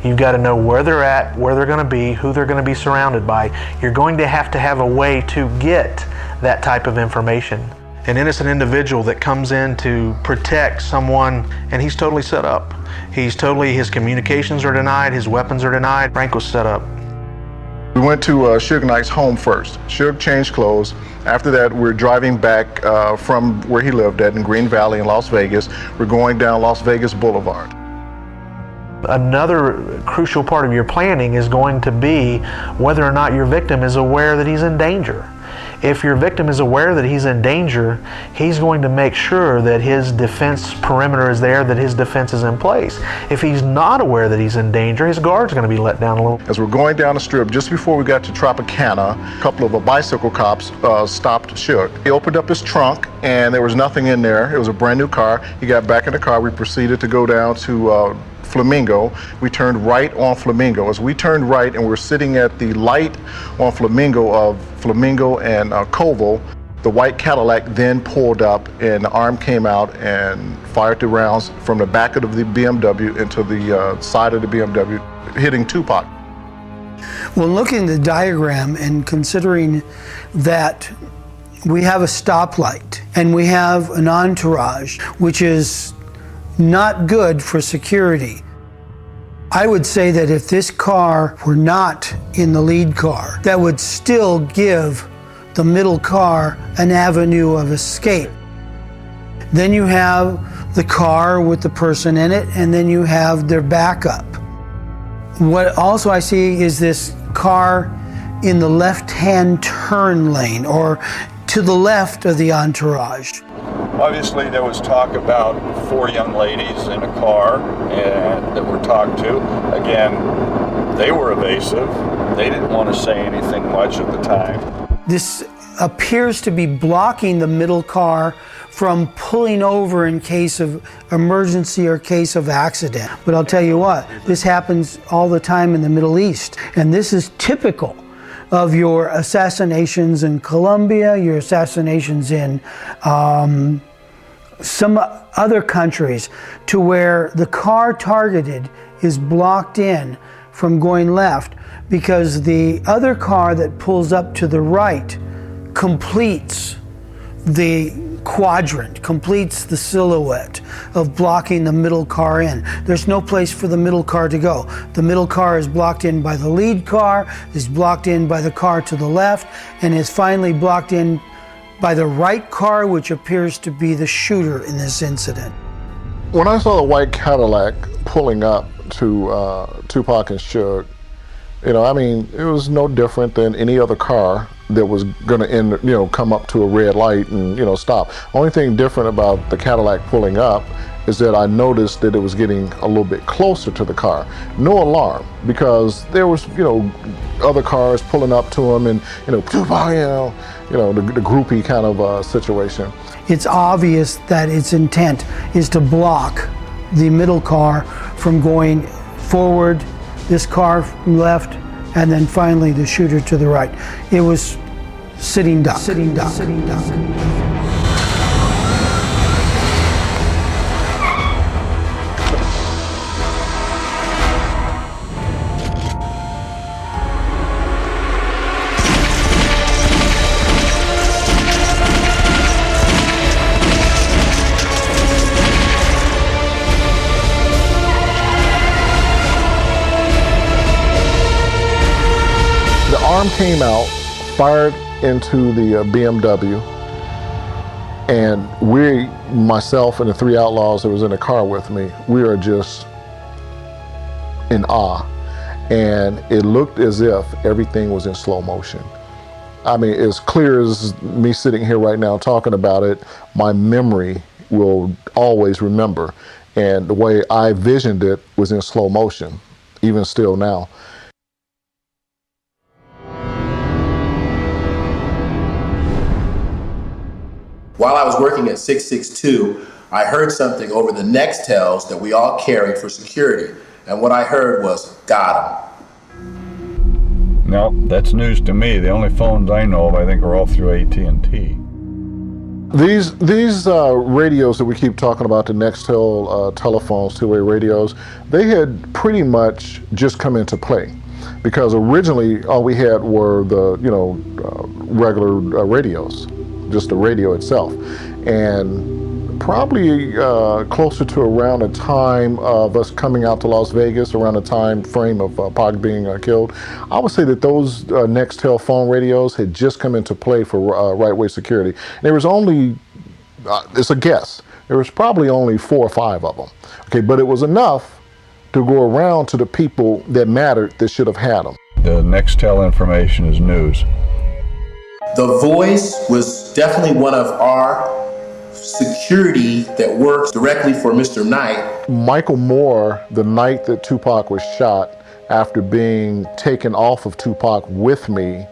You've got to know where they're at, where they're going to be, who they're going to be surrounded by. You're going to have a way to get that type of information. An innocent individual that comes in to protect someone, and he's totally set up. His communications are denied, his weapons are denied. Frank was set up. We went to Suge Knight's home first. Suge changed clothes. After that, we're driving back from where he lived at in Green Valley in Las Vegas. We're going down Las Vegas Boulevard. Another crucial part of your planning is going to be whether or not your victim is aware that he's in danger. If your victim is aware that he's in danger, he's going to make sure that his defense perimeter is there, that his defense is in place. If he's not aware that he's in danger, his guard's going to be let down a little. As we're going down the strip, just before we got to Tropicana, a couple of bicycle cops stopped Suge. He opened up his trunk and there was nothing in there. It was a brand new car. He got back in the car. We proceeded to go down to Flamingo. We turned right on Flamingo. As we turned right and we're sitting at the light on Flamingo of Flamingo and Koval, the white Cadillac then pulled up and the arm came out and fired the rounds from the back of the BMW into the side of the BMW, hitting 2pac. Well, looking at the diagram and considering that we have a stoplight and we have an entourage, which is not good for security. I would say that if this car were not in the lead car, that would still give the middle car an avenue of escape. Then you have the car with the person in it, and then you have their backup. What also I see is this car in the left-hand turn lane, or to the left of the entourage. Obviously, there was talk about 4 young ladies in a car and that were talked to. Again, they were evasive. They didn't want to say anything much at the time. This appears to be blocking the middle car from pulling over in case of emergency or case of accident. But I'll tell you what, this happens all the time in the Middle East, and this is typical of your assassinations in Colombia, your assassinations in some other countries, to where the car targeted is blocked in from going left because the other car that pulls up to the right completes the quadrant, completes the silhouette of blocking the middle car in. There's no place for the middle car to go. The middle car is blocked in by the lead car, is blocked in by the car to the left, and is finally blocked in by the right car, which appears to be the shooter in this incident. When I saw the white Cadillac pulling up to 2pac and Suge, I mean, it was no different than any other car that was going to come up to a red light and, stop. Only thing different about the Cadillac pulling up is that I noticed that it was getting a little bit closer to the car. No alarm, because there was, other cars pulling up to him and, 2pac, the groupie kind of situation. It's obvious that its intent is to block the middle car from going forward, this car from left, and then finally the shooter to the right. It was sitting duck. Sitting duck. Sitting duck. Came out, fired into the BMW, and myself and the 3 outlaws that was in the car with me, we are just in awe. And it looked as if everything was in slow motion. I mean, as clear as me sitting here right now talking about it, my memory will always remember. And the way I visioned it was in slow motion, even still now. While I was working at 662, I heard something over the Nextels that we all carried for security. And what I heard was, got him. No, that's news to me. The only phones I know of, I think, are all through AT&T. These radios that we keep talking about, the Nextel telephones, two-way radios, they had pretty much just come into play. Because originally, all we had were the, regular radios. Just the radio itself. And probably closer to around the time of us coming out to Las Vegas, around the time frame of Pac being killed. I would say that those Nextel phone radios had just come into play for right-way security. There was only, it's a guess, there was probably only 4 or 5 of them. Okay, but it was enough to go around to the people that mattered that should have had them. The Nextel information is news. The Voice was definitely one of our security that works directly for Mr. Knight. Michael Moore, the night that 2pac was shot, after being taken off of 2pac with me,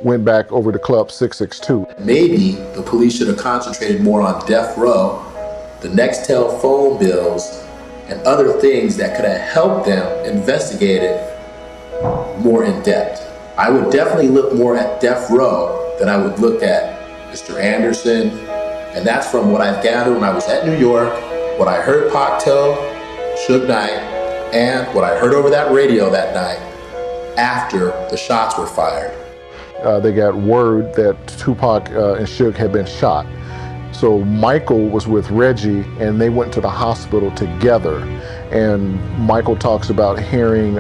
went back over to Club 662. Maybe the police should have concentrated more on death row, the Nextel phone bills, and other things that could have helped them investigate it more in depth. I would definitely look more at death row than I would look at Mr. Anderson. And that's from what I've gathered when I was at New York, what I heard Pac tell Suge Knight, and what I heard over that radio that night after the shots were fired. They got word that 2pac and Suge had been shot. So Michael was with Reggie and they went to the hospital together. And Michael talks about hearing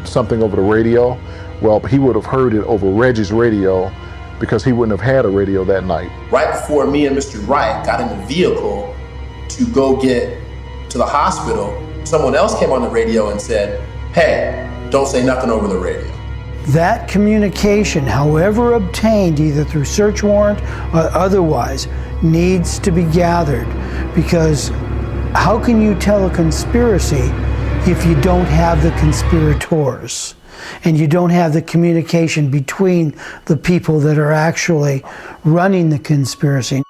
something over the radio. Well, he would have heard it over Reggie's radio because he wouldn't have had a radio that night. Right before me and Mr. Wright got in the vehicle to go get to the hospital, someone else came on the radio and said, "Hey, don't say nothing over the radio." That communication, however obtained, either through search warrant or otherwise, needs to be gathered, because how can you tell a conspiracy if you don't have the conspirators and you don't have the communication between the people that are actually running the conspiracy?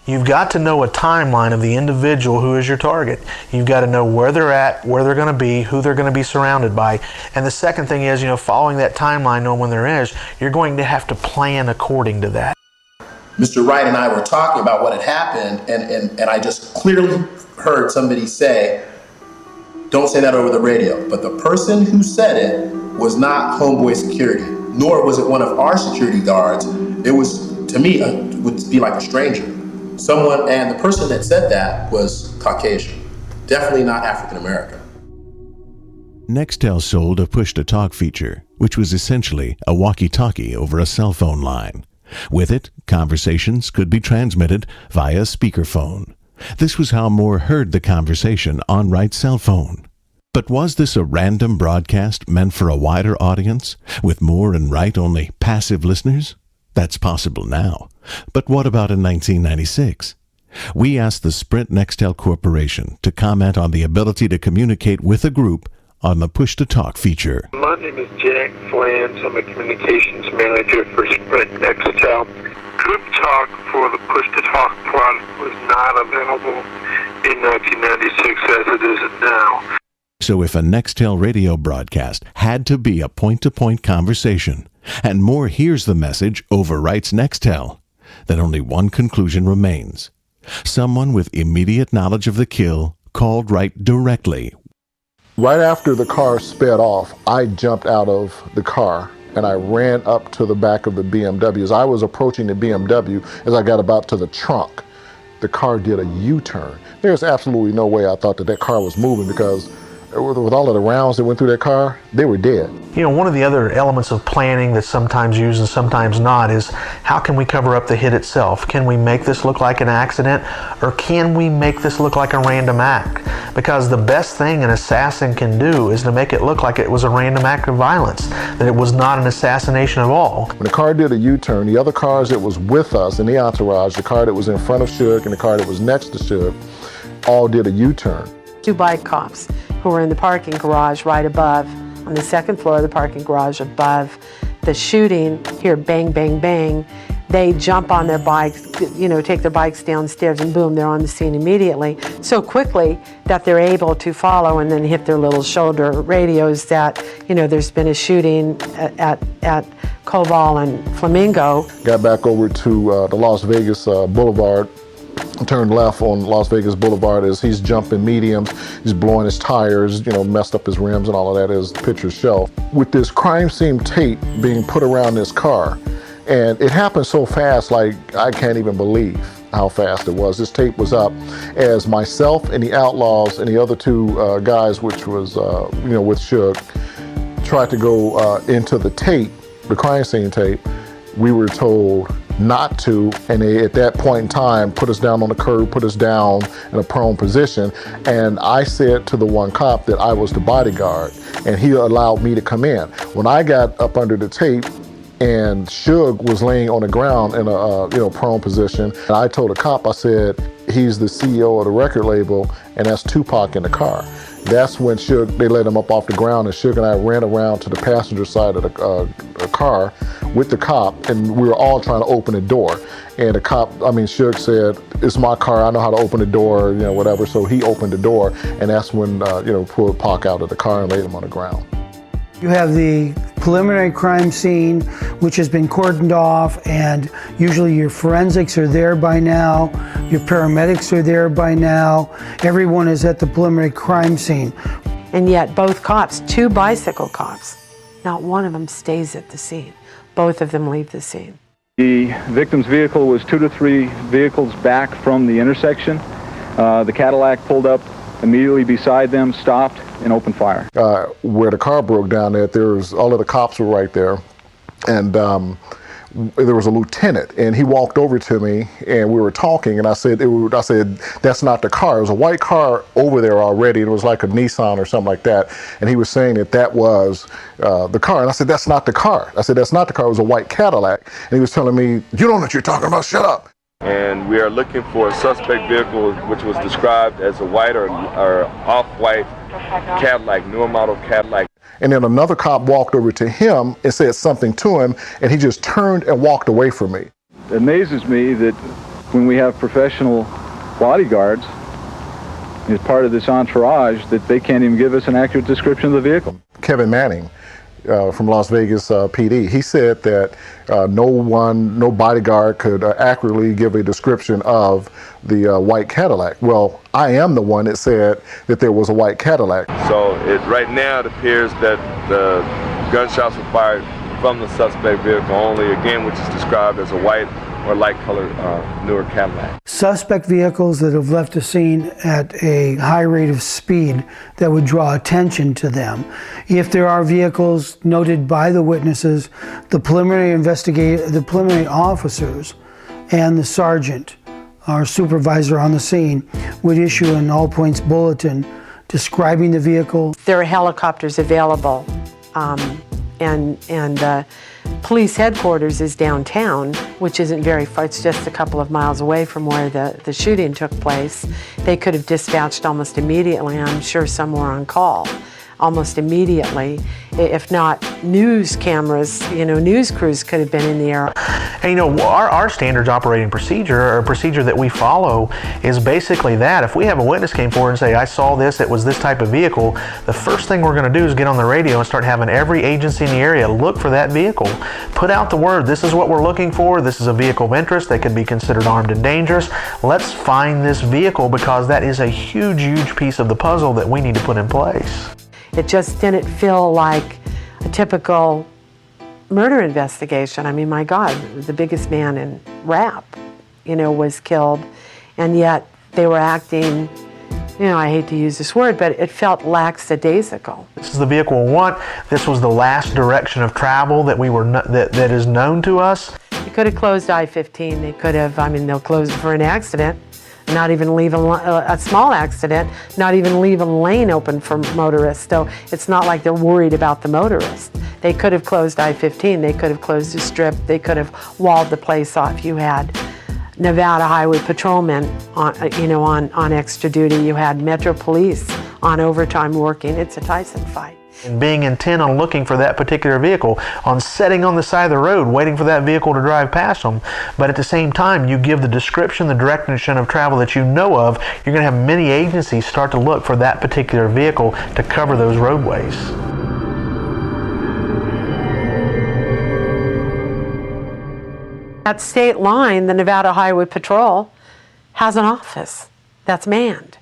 You've got to know a timeline of the individual who is your target. You've got to know where they're at, where they're going to be, who they're going to be surrounded by. And the second thing is, following that timeline, knowing when there is, you're going to have to plan according to that. Mr. Wright and I were talking about what had happened, and I just clearly heard somebody say, "Don't say that over the radio." But the person who said it was not Homeboy Security, nor was it one of our security guards. It was, to me, would be like a stranger. Someone, and the person that said that was Caucasian, definitely not African American. Nextel sold a push-to-talk feature, which was essentially a walkie-talkie over a cell phone line. With it, conversations could be transmitted via speakerphone. This was how Moore heard the conversation on Wright's cell phone. But was this a random broadcast meant for a wider audience, with Moore and Wright only passive listeners? That's possible now. But what about in 1996? We asked the Sprint Nextel Corporation to comment on the ability to communicate with a group on the push-to-talk feature. My name is Jack Flans. I'm a communications manager for Sprint Nextel. Group talk for the push-to-talk product was not available in 1996 as it is now. So if a Nextel radio broadcast had to be a point-to-point conversation, and Moore hears the message over Wright's Nextel, then only one conclusion remains. Someone with immediate knowledge of the kill called Wright directly. Right after the car sped off, I jumped out of the car and I ran up to the back of the BMW. As I was approaching the BMW, as I got about to the trunk, the car did a U-turn. There's absolutely no way I thought that car was moving, because with all of the rounds that went through that car, they were dead. One of the other elements of planning that's sometimes used and sometimes not is, how can we cover up the hit itself? Can we make this look like an accident, or can we make this look like a random act? Because the best thing an assassin can do is to make it look like it was a random act of violence, that it was not an assassination at all. When the car did a U-turn, the other cars that was with us in the entourage, the car that was in front of Suge and the car that was next to Suge, all did a U-turn. 2 bike cops who were in the parking garage right above, on the second floor of the parking garage above the shooting, hear bang, bang, bang. They jump on their bikes, take their bikes downstairs, and boom, they're on the scene immediately. So quickly that they're able to follow and then hit their little shoulder radios that, there's been a shooting at Koval and Flamingo. Got back over to the Las Vegas Boulevard, turned left on Las Vegas Boulevard as he's jumping mediums, he's blowing his tires, messed up his rims and all of that, as pictures show. With this crime scene tape being put around this car, And it happened so fast, like I can't even believe how fast it was. This tape was up as myself and the Outlaws and the other two guys, which was, with Suge, tried to go into the tape, the crime scene tape. We were told not to, and they, at that point in time, put us down on the curb, put us down in a prone position. And I said to the one cop that I was the bodyguard, and he allowed me to come in. When I got up under the tape, and Suge was laying on the ground in a prone position, and I told the cop, I said, he's the CEO of the record label, and that's 2pac in the car. That's when Suge, they let him up off the ground, and Suge and I ran around to the passenger side of the car with the cop, and we were all trying to open the door. And the cop, Suge said, it's my car, I know how to open the door, whatever. So he opened the door, and that's when, pulled Pac out of the car and laid him on the ground. You have the preliminary crime scene, which has been cordoned off, and usually your forensics are there by now, your paramedics are there by now, everyone is at the preliminary crime scene. And yet both cops, two bicycle cops, not one of them stays at the scene. Both of them leave the scene. The victim's vehicle was 2 to 3 vehicles back from the intersection. The Cadillac pulled up immediately beside them, stopped, and opened fire. Where the car broke down at, all of the cops were right there. And there was a lieutenant, and he walked over to me, and we were talking, and I said, that's not the car. It was a white car over there already. It was like a Nissan or something like that. And he was saying that was the car. And I said, that's not the car. I said, that's not the car. It was a white Cadillac. And he was telling me, you don't know what you're talking about. Shut up. And we are looking for a suspect vehicle which was described as a white or off-white Cadillac, newer model Cadillac. And then another cop walked over to him and said something to him, and he just turned and walked away from me. It amazes me that when we have professional bodyguards as part of this entourage, that they can't even give us an accurate description of the vehicle. Kevin Manning from Las Vegas PD, he said that no bodyguard could accurately give a description of the white Cadillac. Well, I am the one that said that there was a white Cadillac. So right now it appears that the gunshots were fired from the suspect vehicle only, again, which is described as a white or light colored newer Cadillac. Suspect vehicles that have left the scene at a high rate of speed that would draw attention to them. If there are vehicles noted by the witnesses, the preliminary officers and the sergeant, our supervisor on the scene, would issue an all points bulletin describing the vehicle. There are helicopters available, and police headquarters is downtown, which isn't very far. It's just a couple of miles away from where the shooting took place. They could have dispatched almost immediately, I'm sure some were on call, almost immediately. If not news cameras, news crews could have been in the air. And our standards operating procedure, or procedure that we follow, is basically that. If we have a witness came forward and say, I saw this, it was this type of vehicle, the first thing we're going to do is get on the radio and start having every agency in the area look for that vehicle. Put out the word, this is what we're looking for, this is a vehicle of interest, they could be considered armed and dangerous. Let's find this vehicle, because that is a huge, huge piece of the puzzle that we need to put in place. It just didn't feel like a typical murder investigation. I mean, my God, the biggest man in rap, was killed, and yet they were acting, I hate to use this word, but it felt lackadaisical. This is the vehicle we want. This was the last direction of travel that that is known to us. They could have closed I-15. They could have, they'll close it for an accident. Not even leave a small accident, not even leave a lane open for motorists. So it's not like they're worried about the motorist. They could have closed I-15, they could have closed the strip, they could have walled the place off. You had Nevada Highway Patrolmen on extra duty. You had Metro Police on overtime working. It's a Tyson fight. And being intent on looking for that particular vehicle, on sitting on the side of the road, waiting for that vehicle to drive past them. But at the same time, you give the description, the direction of travel that you know of, you're going to have many agencies start to look for that particular vehicle to cover those roadways. At state line, the Nevada Highway Patrol has an office that's manned.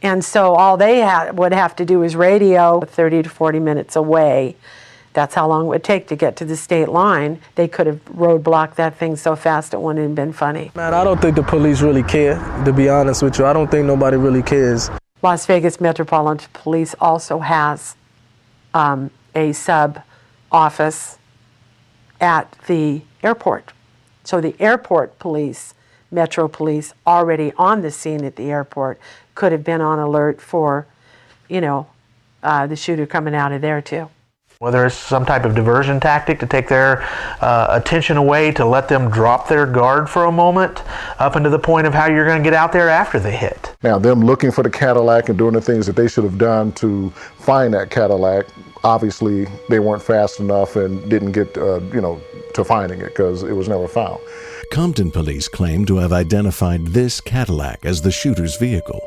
And so all they would have to do is radio 30 to 40 minutes away That's how long it would take to get to the state line. They could have roadblocked that thing so fast it wouldn't have been funny. Man, I don't think the police really care, to be honest with you. I don't think nobody really cares. Las Vegas Metropolitan Police also has a sub-office at the airport. So the airport police, Metro Police, already on the scene at the airport, could have been on alert for, you know, the shooter coming out of there too. Whether it's some type of diversion tactic to take their attention away, to let them drop their guard for a moment, up into the point of how you're going to get out there after the hit. Now, them looking for the Cadillac and doing the things that they should have done to find that Cadillac, obviously they weren't fast enough and didn't get, you know, to finding it because it was never found. Compton police claim to have identified this Cadillac as the shooter's vehicle.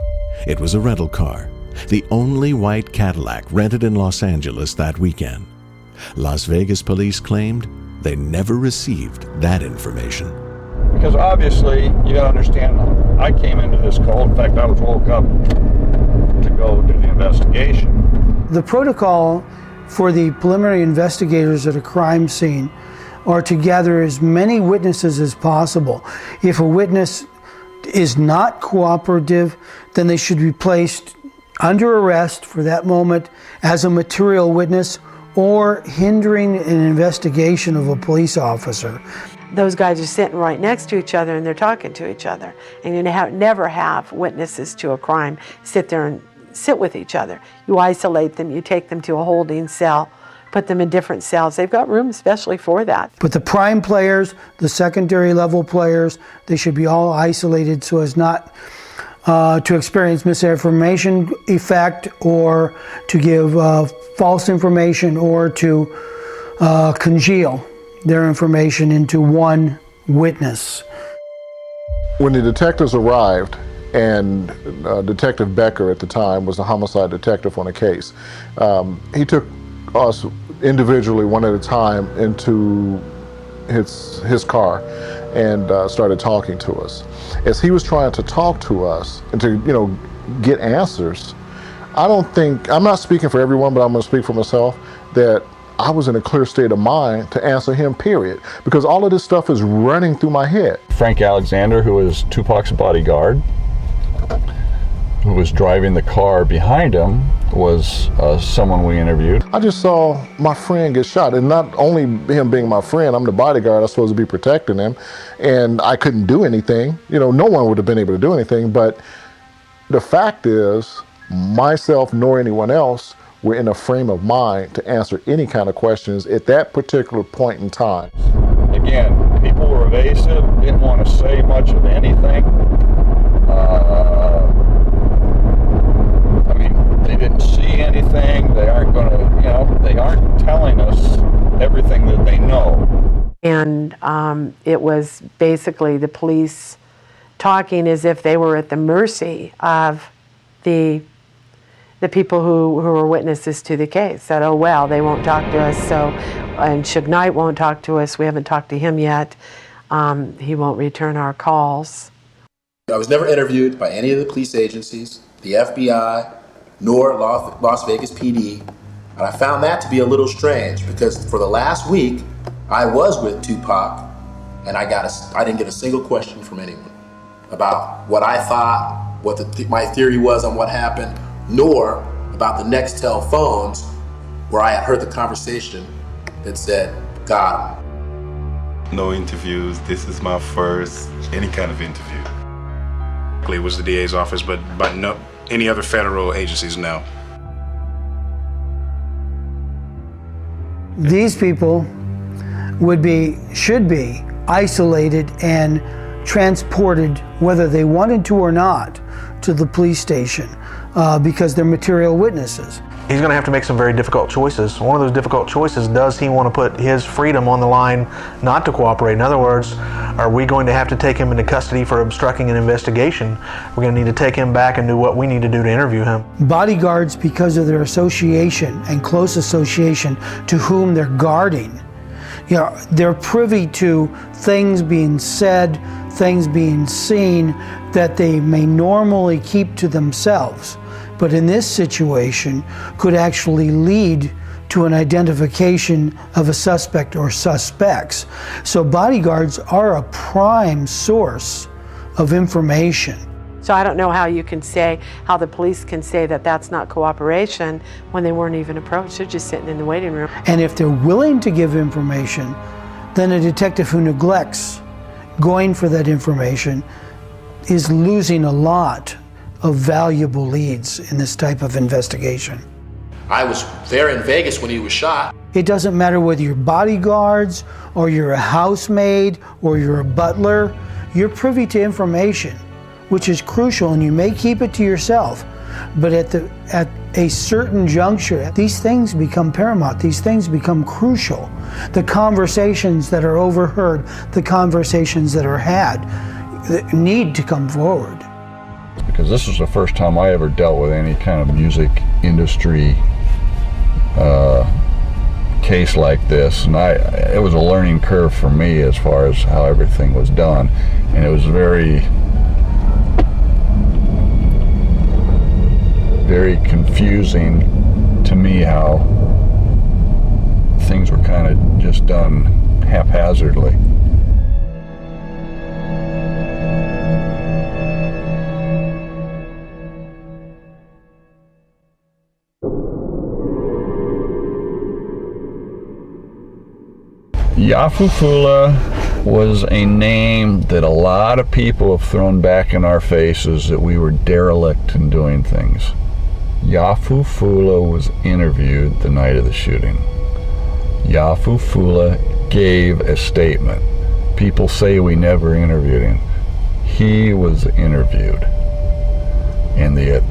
It was a rental car, the only white Cadillac rented in Los Angeles that weekend. Las Vegas police claimed they never received that information. Because obviously, you gotta understand, I came into this cold. In fact, I was woke up to go do the investigation. The protocol for the preliminary investigators at a crime scene are to gather as many witnesses as possible. If a witness is not cooperative, then they should be placed under arrest for that moment as a material witness or hindering an investigation of a police officer. Those guys are sitting right next to each other and they're talking to each other. And you never have witnesses to a crime sit there and sit with each other. You isolate them, you take them to a holding cell, put them in different cells. They've got room especially for that. But the prime players, the secondary level players, they should be all isolated so as not to experience misinformation effect or to give false information or to congeal their information into one witness. When the detectives arrived, and Detective Becker at the time was the homicide detective on the case, he took us individually one at a time into his car and started talking to us. As he was trying to talk to us and to, you know, get answers, I'm not speaking for everyone, but I'm going to speak for myself, that I was in a clear state of mind to answer him, period, because all of this stuff is running through my head. Frank Alexander, who was 2pac's bodyguard, who was driving the car behind him, was someone we interviewed. I just saw my friend get shot, and not only him being my friend, I'm the bodyguard, I'm supposed to be protecting him, and I couldn't do anything. You know, no one would have been able to do anything, but the fact is, myself nor anyone else were in a frame of mind to answer any kind of questions at that particular point in time. Again, people were evasive, didn't want to say much of anything. I mean, they didn't see anything. They aren't going to, you know, they aren't telling us everything that they know. And it was basically the police talking as if they were at the mercy of the people who were witnesses to the case. That, oh well, they won't talk to us, so, and Suge Knight won't talk to us, we haven't talked to him yet, he won't return our calls. I was never interviewed by any of the police agencies, the FBI, nor Las Vegas PD, and I found that to be a little strange because for the last week, I was with 2pac, and I didn't get a single question from anyone about what I thought, what my theory was on what happened, nor about the Nextel phones where I had heard the conversation that said, got him. No interviews. This is my first any kind of interview. It was the DA's office, but no, any other federal agencies, no. These people should be isolated and transported, whether they wanted to or not, to the police station because they're material witnesses. He's going to have to make some very difficult choices. One of those difficult choices, does he want to put his freedom on the line not to cooperate? In other words, are we going to have to take him into custody for obstructing an investigation? We're going to need to take him back and do what we need to do to interview him. Bodyguards, because of their association and close association to whom they're guarding, you know, they're privy to things being said, things being seen that they may normally keep to themselves, but in this situation could actually lead to an identification of a suspect or suspects. So bodyguards are a prime source of information. So I don't know how you can say, how the police can say that that's not cooperation when they weren't even approached. They're just sitting in the waiting room. And if they're willing to give information, then a detective who neglects going for that information is losing a lot of valuable leads in this type of investigation. I was there in Vegas when he was shot. It doesn't matter whether you're bodyguards or you're a housemaid or you're a butler, you're privy to information, which is crucial, and you may keep it to yourself, but at a certain juncture, these things become paramount, these things become crucial. The conversations that are overheard, the conversations that are had, need to come forward. Because this was the first time I ever dealt with any kind of music industry case like this, and it was a learning curve for me as far as how everything was done, and it was very confusing to me how things were kind of just done haphazardly. Yafufula was a name that a lot of people have thrown back in our faces, that we were derelict in doing things. Yafufula was interviewed the night of the shooting. Yafufula gave a statement. People say we never interviewed him. He was interviewed. And the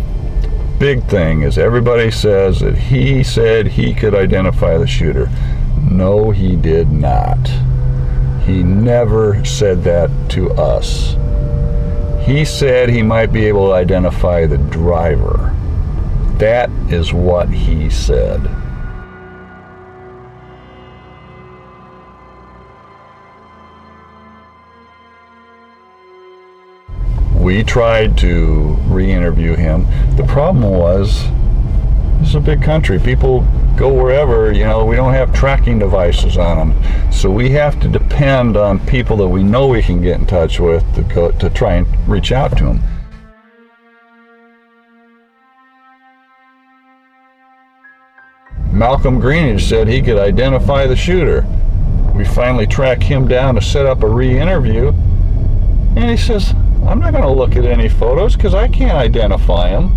big thing is everybody says that he said he could identify the shooter. No, he did not. He never said that to us. He said he might be able to identify the driver. That is what he said. We tried to re-interview him. The problem was, this is a big country. People go wherever, you know, we don't have tracking devices on them. So we have to depend on people that we know we can get in touch with to try and reach out to them. Malcolm Greenidge said he could identify the shooter. We finally tracked him down to set up a re-interview, and he says, I'm not going to look at any photos because I can't identify him.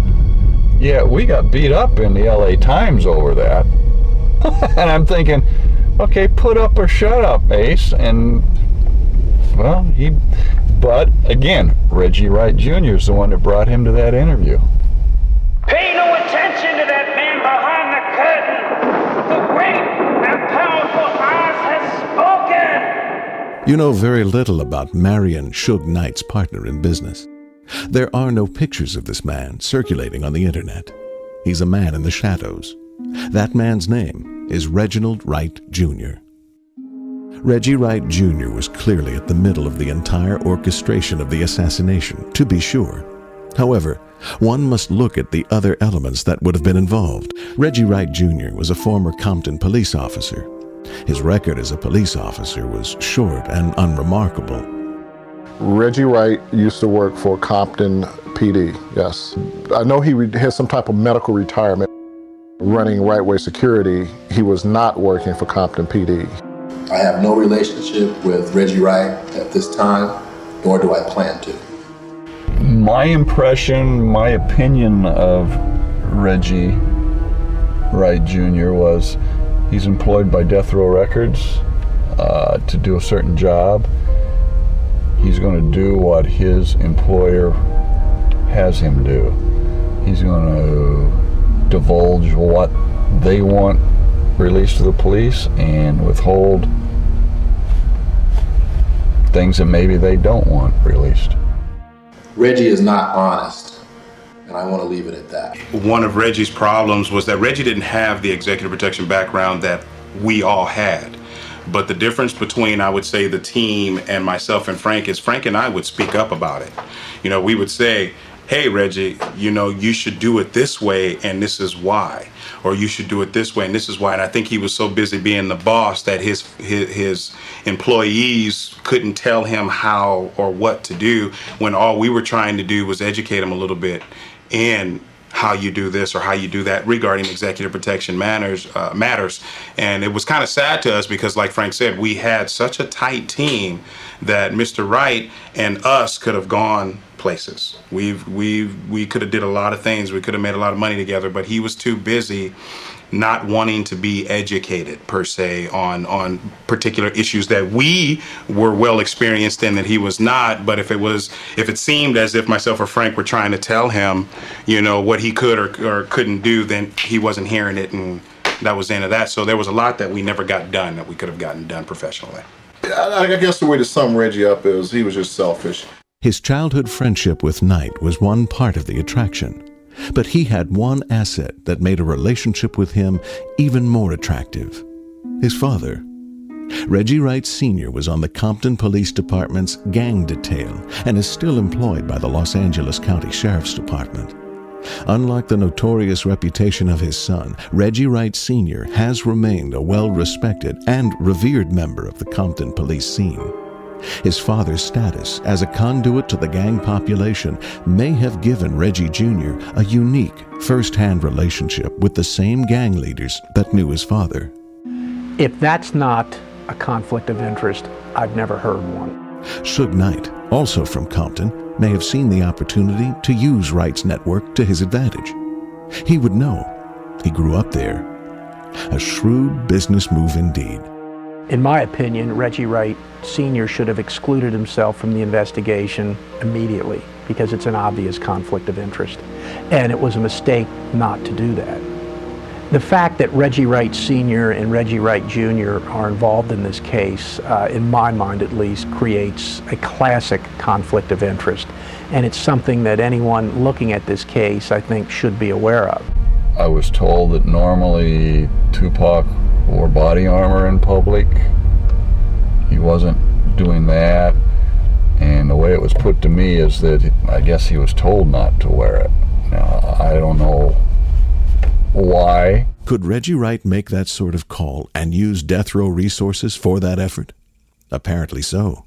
Yeah, we got beat up in the LA Times over that. And I'm thinking, okay, put up or shut up, Ace. And, well, but again, Reggie Wright Jr. is the one that brought him to that interview. Pay no attention to that man behind the curtain. The great and powerful Oz has spoken. You know very little about Marion Suge Knight's partner in business. There are no pictures of this man circulating on the internet. He's a man in the shadows. That man's name is Reginald Wright Jr. Reggie Wright Jr. was clearly at the middle of the entire orchestration of the assassination, to be sure. However, one must look at the other elements that would have been involved. Reggie Wright Jr. was a former Compton police officer. His record as a police officer was short and unremarkable. Reggie Wright used to work for Compton PD, yes. I know he had some type of medical retirement running Right Way Security. He was not working for Compton PD. I have no relationship with Reggie Wright at this time, nor do I plan to. My impression, my opinion of Reggie Wright Jr. was he's employed by Death Row Records to do a certain job. He's going to do what his employer has him do. He's going to divulge what they want released to the police and withhold things that maybe they don't want released. Reggie is not honest, and I want to leave it at that. One of Reggie's problems was that Reggie didn't have the executive protection background that we all had. But the difference between, I would say, the team and myself and Frank is Frank and I would speak up about it. You know, we would say, hey, Reggie, you know, you should do it this way, and this is why. or you should do it this way, and this is why. And I think he was so busy being the boss that his employees couldn't tell him how or what to do, when all we were trying to do was educate him a little bit in how you do this or how you do that regarding executive protection matters. And it was kind of sad to us because, like Frank said, we had such a tight team that Mr. Wright and us could have gone places. We could have did a lot of things. We could have made a lot of money together, but he was too busy not wanting to be educated per se on particular issues that we were well experienced in that he was not. But if it seemed as if myself or Frank were trying to tell him, you know, what he could or couldn't do, then he wasn't hearing it, and that was the end of that. So there was a lot that we never got done that we could have gotten done professionally. I guess the way to sum Reggie up is he was just selfish. His childhood friendship with Knight was one part of the attraction. But he had one asset that made a relationship with him even more attractive: his father. Reggie Wright Sr. was on the Compton Police Department's gang detail and is still employed by the Los Angeles County Sheriff's Department. Unlike the notorious reputation of his son, Reggie Wright Sr. has remained a well-respected and revered member of the Compton police scene. His father's status as a conduit to the gang population may have given Reggie Jr. a unique first-hand relationship with the same gang leaders that knew his father. If that's not a conflict of interest, I've never heard one. Suge Knight, also from Compton, may have seen the opportunity to use Wright's network to his advantage. He would know. He grew up there. A shrewd business move indeed. In my opinion, Reggie Wright Sr. should have excluded himself from the investigation immediately because it's an obvious conflict of interest. And it was a mistake not to do that. The fact that Reggie Wright Sr. and Reggie Wright Jr. are involved in this case, in my mind at least, creates a classic conflict of interest. And it's something that anyone looking at this case, I think, should be aware of. I was told that normally 2pac wore body armor in public. He wasn't doing that, and the way it was put to me is that I guess he was told not to wear it. Now, I don't know why. Could Reggie Wright make that sort of call and use death row resources for that effort? Apparently so.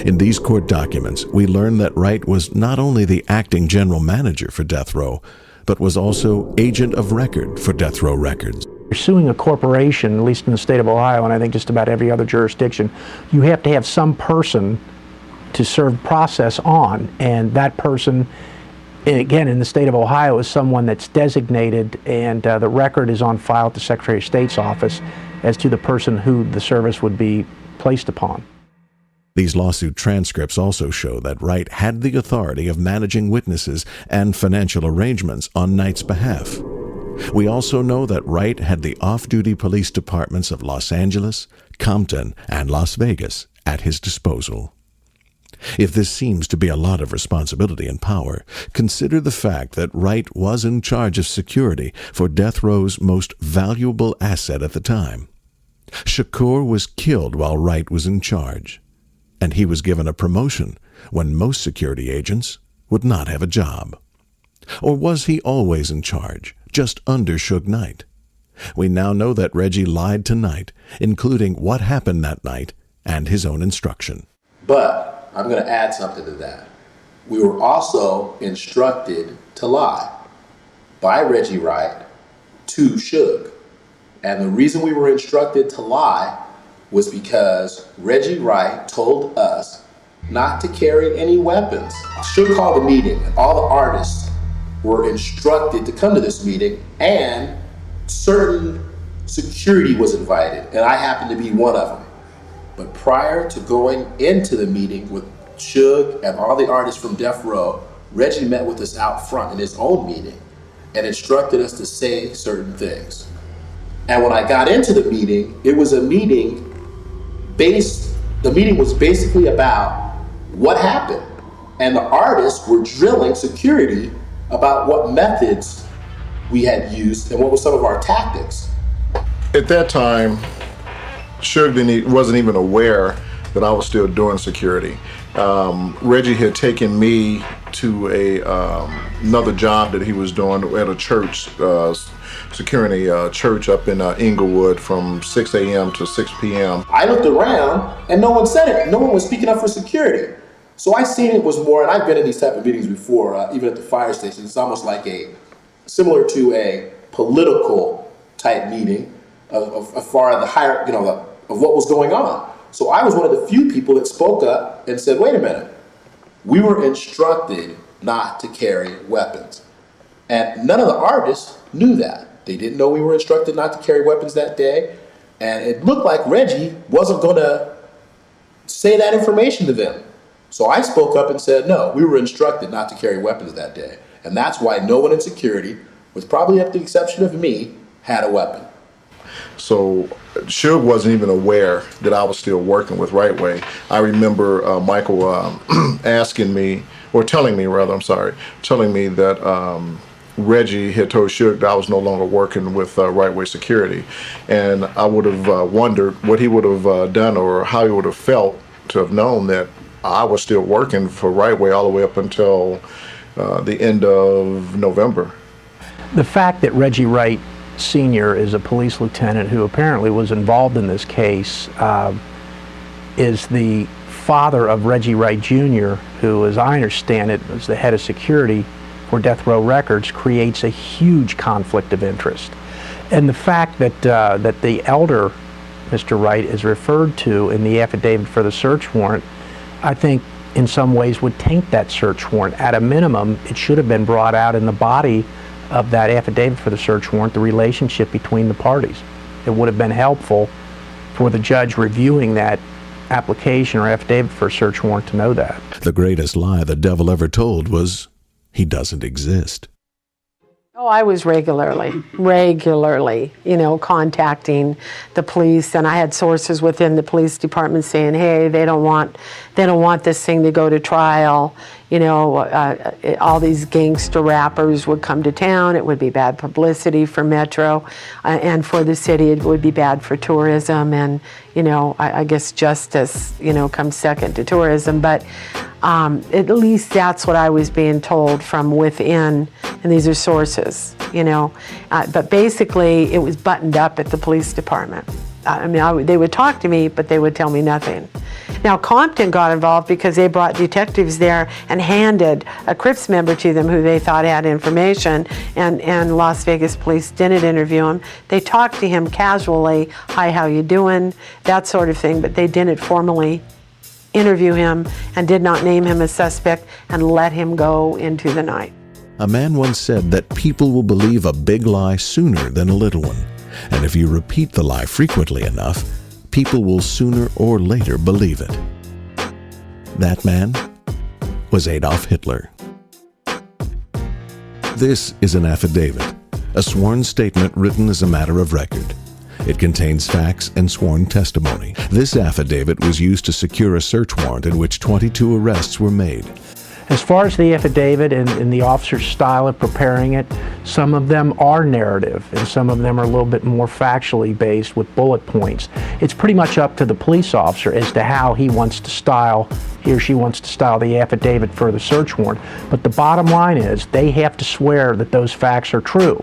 In these court documents, we learn that Wright was not only the acting general manager for death row, but was also agent of record for death row records. You're suing a corporation, at least in the state of Ohio, and I think just about every other jurisdiction, you have to have some person to serve process on, and that person, again, in the state of Ohio, is someone that's designated, and the record is on file at the Secretary of State's office as to the person who the service would be placed upon. These lawsuit transcripts also show that Wright had the authority of managing witnesses and financial arrangements on Knight's behalf. We also know that Wright had the off-duty police departments of Los Angeles, Compton, and Las Vegas at his disposal. If this seems to be a lot of responsibility and power, consider the fact that Wright was in charge of security for death row's most valuable asset at the time. SHAKUR was killed while Wright was in charge, and he was given a promotion when most security agents would not have a job. Or was he always in charge, just under Suge Knight? We now know that Reggie lied to Knight, including what happened that night and his own instruction. But I'm going to add something to that. We were also instructed to lie by Reggie Wright to Suge. And the reason we were instructed to lie was because Reggie Wright told us not to carry any weapons. Suge called a meeting, and all the artists were instructed to come to this meeting, and certain security was invited, and I happened to be one of them. But prior to going into the meeting with Suge and all the artists from Death Row, Reggie met with us out front in his own meeting and instructed us to say certain things. And when I got into the meeting, it was a meeting the meeting was basically about what happened. And the artists were drilling security about what methods we had used and what were some of our tactics. At that time, Suge wasn't even aware that I was still doing security. Reggie had taken me to another job that he was doing at a church securing a church up in Inglewood from 6 a.m. to 6 p.m. I looked around and no one said it. No one was speaking up for security. So I seen it was more, and I've been in these type of meetings before, even at the fire station. It's almost like similar to a political type meeting of far the higher, of what was going on. So I was one of the few people that spoke up and said, wait a minute, we were instructed not to carry weapons. And none of the artists knew that. They didn't know we were instructed not to carry weapons that day. And it looked like Reggie wasn't going to say that information to them. So I spoke up and said, no, we were instructed not to carry weapons that day. And that's why no one in security, with probably up to the exception of me, had a weapon. So Suge wasn't even aware that I was still working with Right Way. I remember Michael asking me, or telling me that Reggie had told Suge that I was no longer working with Right Way Security. And I would have wondered what he would have done or how he would have felt to have known that I was still working for Right Way all the way up until the end of November. The fact that Reggie Wright Sr. is a police lieutenant who apparently was involved in this case is the father of Reggie Wright Jr., who, as I understand it, was the head of security for Death Row Records, creates a huge conflict of interest. And the fact that that the elder, Mr. Wright, is referred to in the affidavit for the search warrant, I think in some ways would taint that search warrant. At a minimum, it should have been brought out in the body of that affidavit for the search warrant, the relationship between the parties. It would have been helpful for the judge reviewing that application or affidavit for a search warrant to know that. The greatest lie the devil ever told was he doesn't exist. Oh, I was regularly, contacting the police, and I had sources within the police department saying, "Hey, they don't want this thing to go to trial. All these gangster rappers would come to town. It would be bad publicity for Metro, and for the city, it would be bad for tourism. And I guess justice, comes second to tourism. But at least that's what I was being told from within, and these are sources, But basically, it was buttoned up at the police department. They would talk to me, but they would tell me nothing. Now, Compton got involved because they brought detectives there and handed a Crips member to them who they thought had information, and Las Vegas police didn't interview him. They talked to him casually, "Hi, how you doing?" that sort of thing, but they didn't formally interview him and did not name him a suspect and let him go into the night. A man once said that people will believe a big lie sooner than a little one. And if you repeat the lie frequently enough, people will sooner or later believe it. That man was Adolf Hitler. This is an affidavit, a sworn statement written as a matter of record. It contains facts and sworn testimony. This affidavit was used to secure a search warrant in which 22 arrests were made. As far as the affidavit and the officer's style of preparing it, some of them are narrative and some of them are a little bit more factually based with bullet points. It's pretty much up to the police officer as to how he or she wants to style the affidavit for the search warrant. But the bottom line is they have to swear that those facts are true.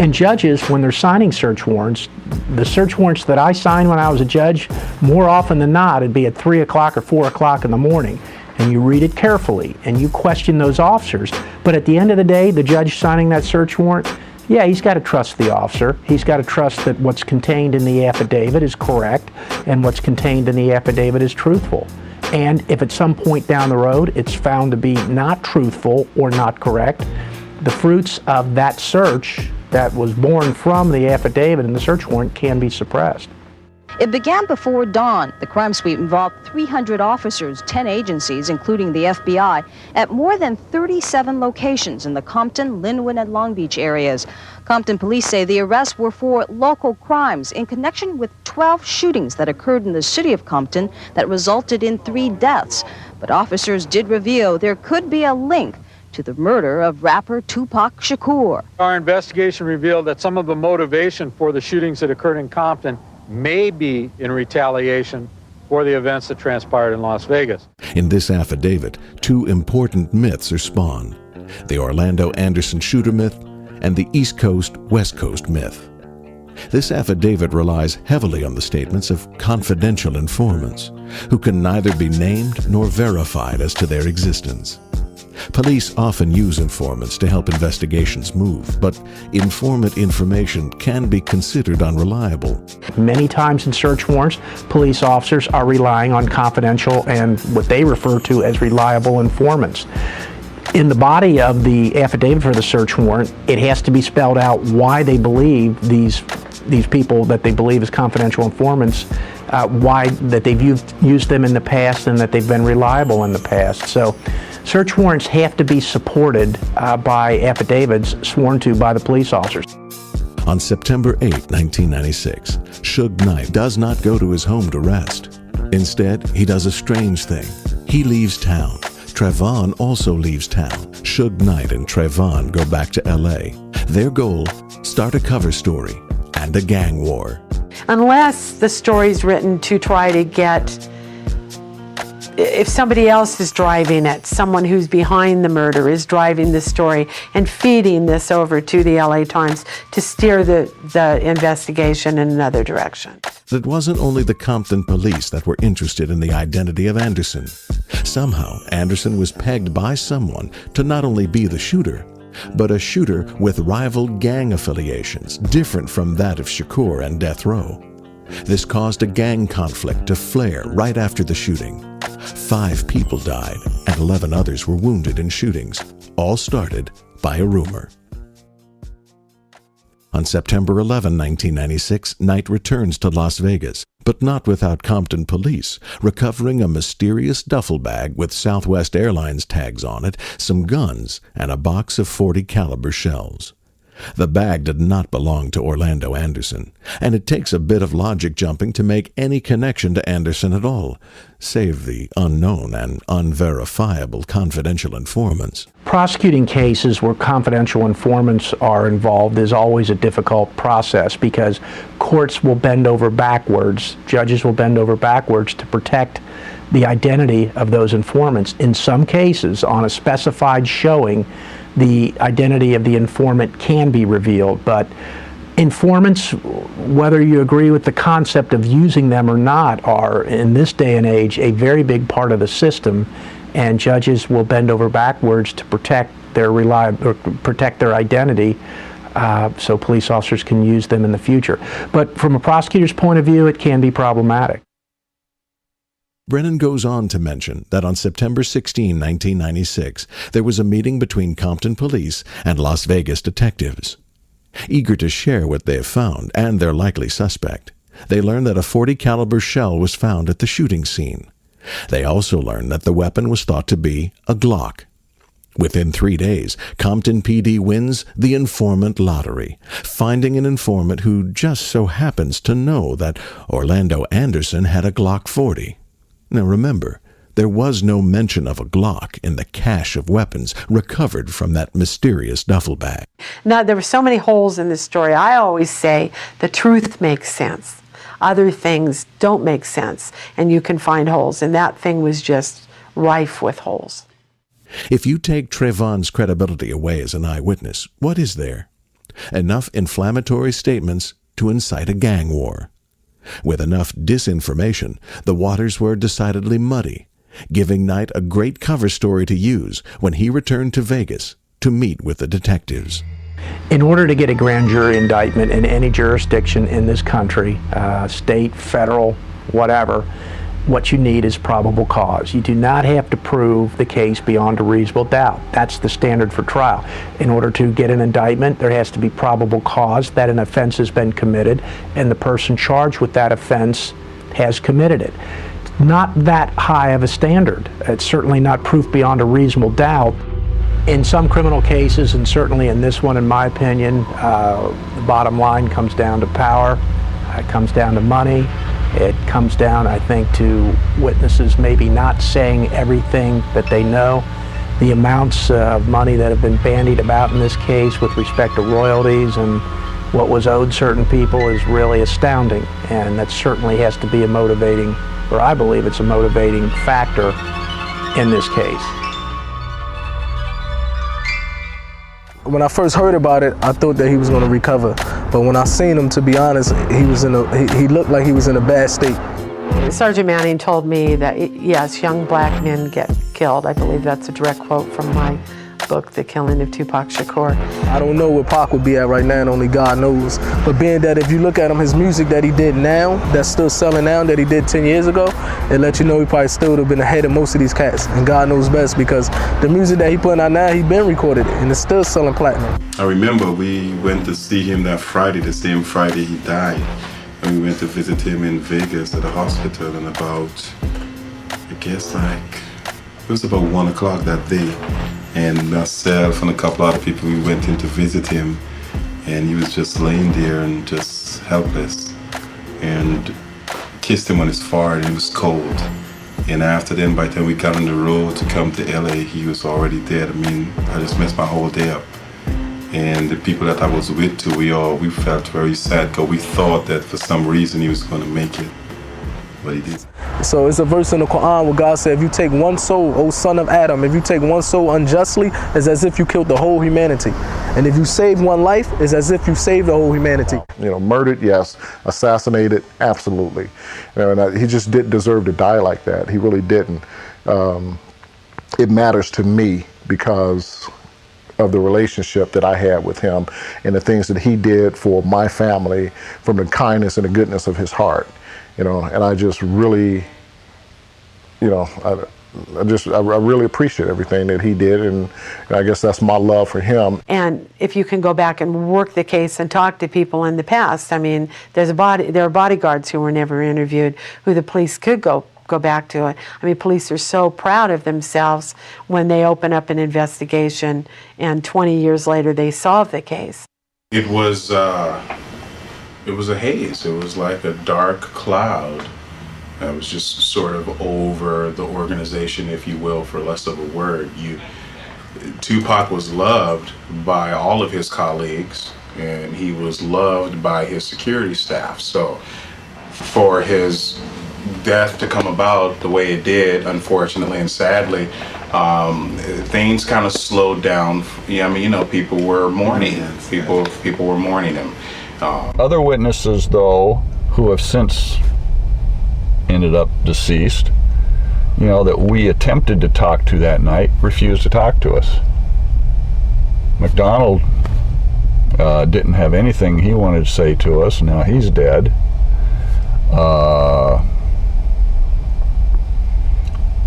And judges, when they're signing search warrants, the search warrants that I signed when I was a judge, more often than not, it'd be at 3 o'clock or 4 o'clock in the morning. And you read it carefully, and you question those officers. But at the end of the day, the judge signing that search warrant, yeah, he's got to trust the officer. He's got to trust that what's contained in the affidavit is correct, and what's contained in the affidavit is truthful. And if at some point down the road it's found to be not truthful or not correct, the fruits of that search that was born from the affidavit and the search warrant can be suppressed. It began before dawn. The crime sweep involved 300 officers, 10 agencies, including the FBI, at more than 37 locations in the Compton, Linwood, and Long Beach areas. Compton police say the arrests were for local crimes in connection with 12 shootings that occurred in the city of Compton that resulted in 3 deaths. But officers did reveal there could be a link to the murder of rapper 2pac Shakur. Our investigation revealed that some of the motivation for the shootings that occurred in Compton may be in retaliation for the events that transpired in Las Vegas. In this affidavit, 2 important myths are spawned: the Orlando Anderson shooter myth and the East Coast-West Coast myth. This affidavit relies heavily on the statements of confidential informants, who can neither be named nor verified as to their existence. Police often use informants to help investigations move, but informant information can be considered unreliable. Many times in search warrants, police officers are relying on confidential and what they refer to as reliable informants. In the body of the affidavit for the search warrant, it has to be spelled out why they believe these people that they believe as confidential informants, why that they've used them in the past and that they've been reliable in the past. So search warrants have to be supported by affidavits sworn to by the police officers. On September 8, 1996, Suge Knight does not go to his home to rest. Instead, he does a strange thing. He leaves town. Trayvon also leaves town. Suge Knight and Trayvon go back to LA. Their goal, start a cover story and a gang war. Unless the story's written to try to get, if somebody else is driving it, someone who's behind the murder is driving the story and feeding this over to the LA Times to steer the investigation in another direction. It wasn't only the Compton police that were interested in the identity of Anderson. Somehow, Anderson was pegged by someone to not only be the shooter, but a shooter with rival gang affiliations different from that of Shakur and Death Row. This caused a gang conflict to flare right after the shooting. 5 people died and 11 others were wounded in shootings, all started by a rumor. On September 11, 1996, Knight returns to Las Vegas, but not without Compton police, recovering a mysterious duffel bag with Southwest Airlines tags on it, some guns, and a box of .40 caliber shells. The bag did not belong to Orlando Anderson, and it takes a bit of logic jumping to make any connection to Anderson at all, save the unknown and unverifiable confidential informants. Prosecuting cases where confidential informants are involved is always a difficult process because courts will bend over backwards, judges will bend over backwards to protect the identity of those informants. In some cases, on a specified showing, the identity of the informant can be revealed, but informants, whether you agree with the concept of using them or not, are, in this day and age, a very big part of the system, and judges will bend over backwards to protect their identity so police officers can use them in the future. But from a prosecutor's point of view, it can be problematic. Brennan goes on to mention that on September 16, 1996, there was a meeting between Compton police and Las Vegas detectives. Eager to share what they have found and their likely suspect, they learn that a .40 caliber shell was found at the shooting scene. They also learn that the weapon was thought to be a Glock. Within 3 days, Compton PD wins the informant lottery, finding an informant who just so happens to know that Orlando Anderson had a Glock 40. Now remember, there was no mention of a Glock in the cache of weapons recovered from that mysterious duffel bag. Now, there were so many holes in this story. I always say the truth makes sense. Other things don't make sense, and you can find holes, and that thing was just rife with holes. If you take Trayvon's credibility away as an eyewitness, what is there? Enough inflammatory statements to incite a gang war. With enough disinformation, the waters were decidedly muddy, giving Knight a great cover story to use when he returned to Vegas to meet with the detectives. In order to get a grand jury indictment in any jurisdiction in this country, state, federal, whatever, what you need is probable cause. You do not have to prove the case beyond a reasonable doubt. That's the standard for trial. In order to get an indictment, there has to be probable cause that an offense has been committed and the person charged with that offense has committed it. Not that high of a standard. It's certainly not proof beyond a reasonable doubt. In some criminal cases, and certainly in this one, in my opinion, the bottom line comes down to power, it comes down to money. It comes down, I think, to witnesses maybe not saying everything that they know. The amounts of money that have been bandied about in this case with respect to royalties and what was owed certain people is really astounding. And that certainly has to be a motivating, or I believe it's a motivating factor in this case. When I first heard about it, I thought that he was going to recover. But when I seen him, to be honest, he looked like he was in a bad state. Sergeant Manning told me that, yes, young black men get killed. I believe that's a direct quote from my book, The Killing of 2pac Shakur. I don't know where Pac would be at right now, and only God knows. But being that if you look at him, his music that he did now, that's still selling now, that he did 10 years ago, it lets you know he probably still would have been ahead of most of these cats. And God knows best, because the music that he putting out now, he been recorded it, and it's still selling platinum. I remember we went to see him that Friday, the same Friday he died. And we went to visit him in Vegas at the hospital, and about, I guess it was about 1 o'clock that day. And myself and a couple other people, we went in to visit him, and he was just laying there and just helpless. And kissed him on his forehead, and it was cold. And after then, by the time we got on the road to come to LA, he was already dead. I mean, I just messed my whole day up. And the people that I was with too, we felt very sad, because we thought that for some reason he was going to make it, but he didn't. So it's a verse in the Quran where God said, if you take one soul, O son of Adam, if you take one soul unjustly, it's as if you killed the whole humanity. And if you save one life, it's as if you saved the whole humanity. You know, murdered, yes. Assassinated, absolutely. You know, and he just didn't deserve to die like that. He really didn't. It matters to me because of the relationship that I had with him and the things that he did for my family, from the kindness and the goodness of his heart. You know, and I just really, you know, I really appreciate everything that he did, and I guess that's my love for him. And if you can go back and work the case and talk to people in the past, I mean, there are bodyguards who were never interviewed, who the police could go back to it. I mean, police are so proud of themselves when they open up an investigation and 20 years later they solve the case. It was a haze. It was like a dark cloud that was just sort of over the organization, if you will, for less of a word. 2pac was loved by all of his colleagues, and he was loved by his security staff. So for his death to come about the way it did, unfortunately and sadly, things kind of slowed down. Yeah, I mean, you know, people were mourning. People were mourning him. Other witnesses, though, who have since ended up deceased, you know, that we attempted to talk to that night, refused to talk to us. McDonald didn't have anything he wanted to say to us. Now he's dead.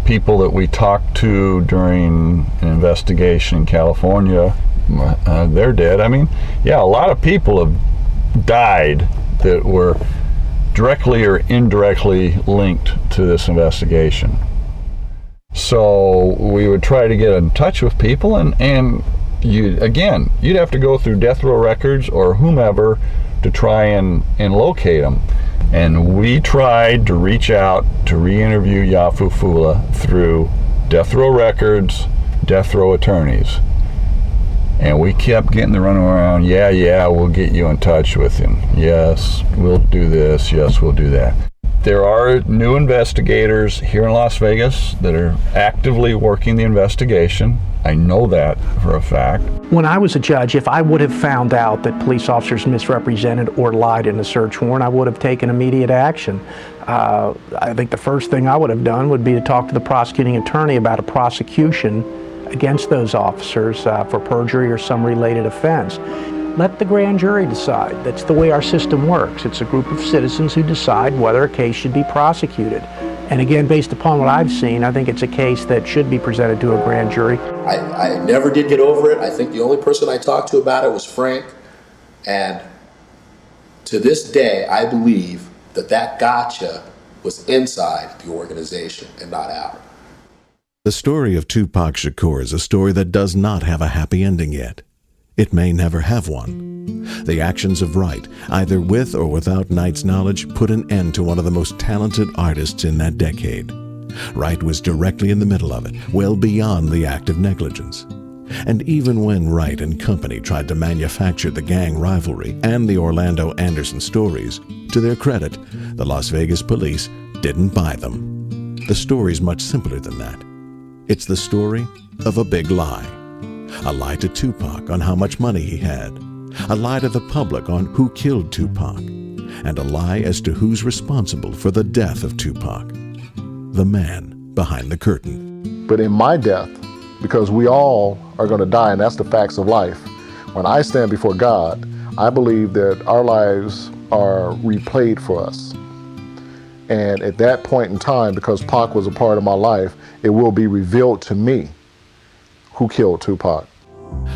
People that we talked to during an investigation in California, they're dead. I mean, yeah, a lot of people have died that were directly or indirectly linked to this investigation. So we would try to get in touch with people, and you'd have to go through death row records or whomever to try and locate them. And we tried to reach out to re-interview Yafu Fula through death row records, death row attorneys. And we kept getting the runaround, yeah, we'll get you in touch with him. Yes, we'll do this. Yes, we'll do that. There are new investigators here in Las Vegas that are actively working the investigation. I know that for a fact. When I was a judge, if I would have found out that police officers misrepresented or lied in a search warrant, I would have taken immediate action. I think the first thing I would have done would be to talk to the prosecuting attorney about a prosecution against those officers for perjury or some related offense. Let the grand jury decide. That's the way our system works. It's a group of citizens who decide whether a case should be prosecuted. And again, based upon what I've seen, I think it's a case that should be presented to a grand jury. I never did get over it. I think the only person I talked to about it was Frank. And to this day, I believe that gotcha was inside the organization and not out. The story of 2pac Shakur is a story that does not have a happy ending yet. It may never have one. The actions of Wright, either with or without Knight's knowledge, put an end to one of the most talented artists in that decade. Wright was directly in the middle of it, well beyond the act of negligence. And even when Wright and company tried to manufacture the gang rivalry and the Orlando Anderson stories, to their credit, the Las Vegas police didn't buy them. The story's much simpler than that. It's the story of a big lie. A lie to 2pac on how much money he had. A lie to the public on who killed 2pac. And a lie as to who's responsible for the death of 2pac. The man behind the curtain. But in my death, because we all are going to die, and that's the facts of life, when I stand before God, I believe that our lives are replayed for us. And at that point in time, because Pac was a part of my life, it will be revealed to me who killed 2pac.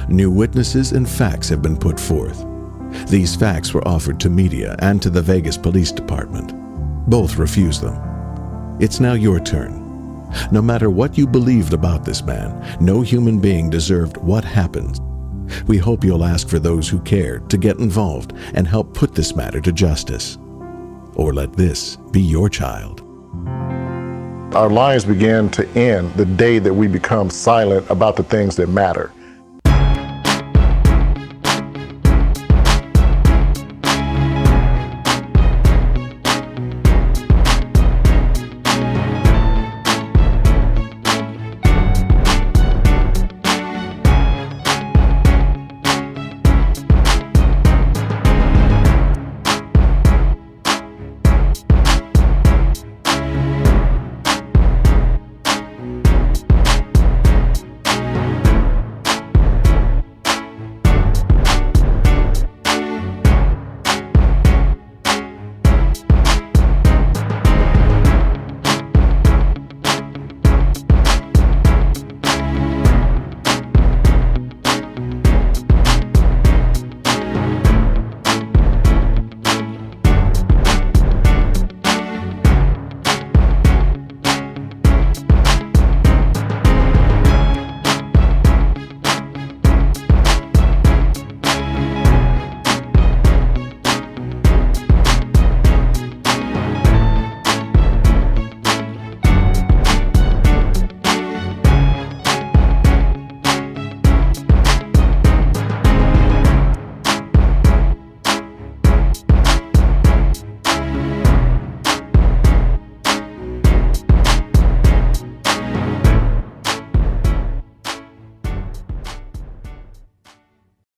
New witnesses and facts have been put forth. These facts were offered to media and to the Vegas Police Department. Both refused them. It's now your turn. No matter what you believed about this man, no human being deserved what happened. We hope you'll ask for those who care to get involved and help put this matter to justice. Or let this be your child. Our lives begin to end the day that we become silent about the things that matter.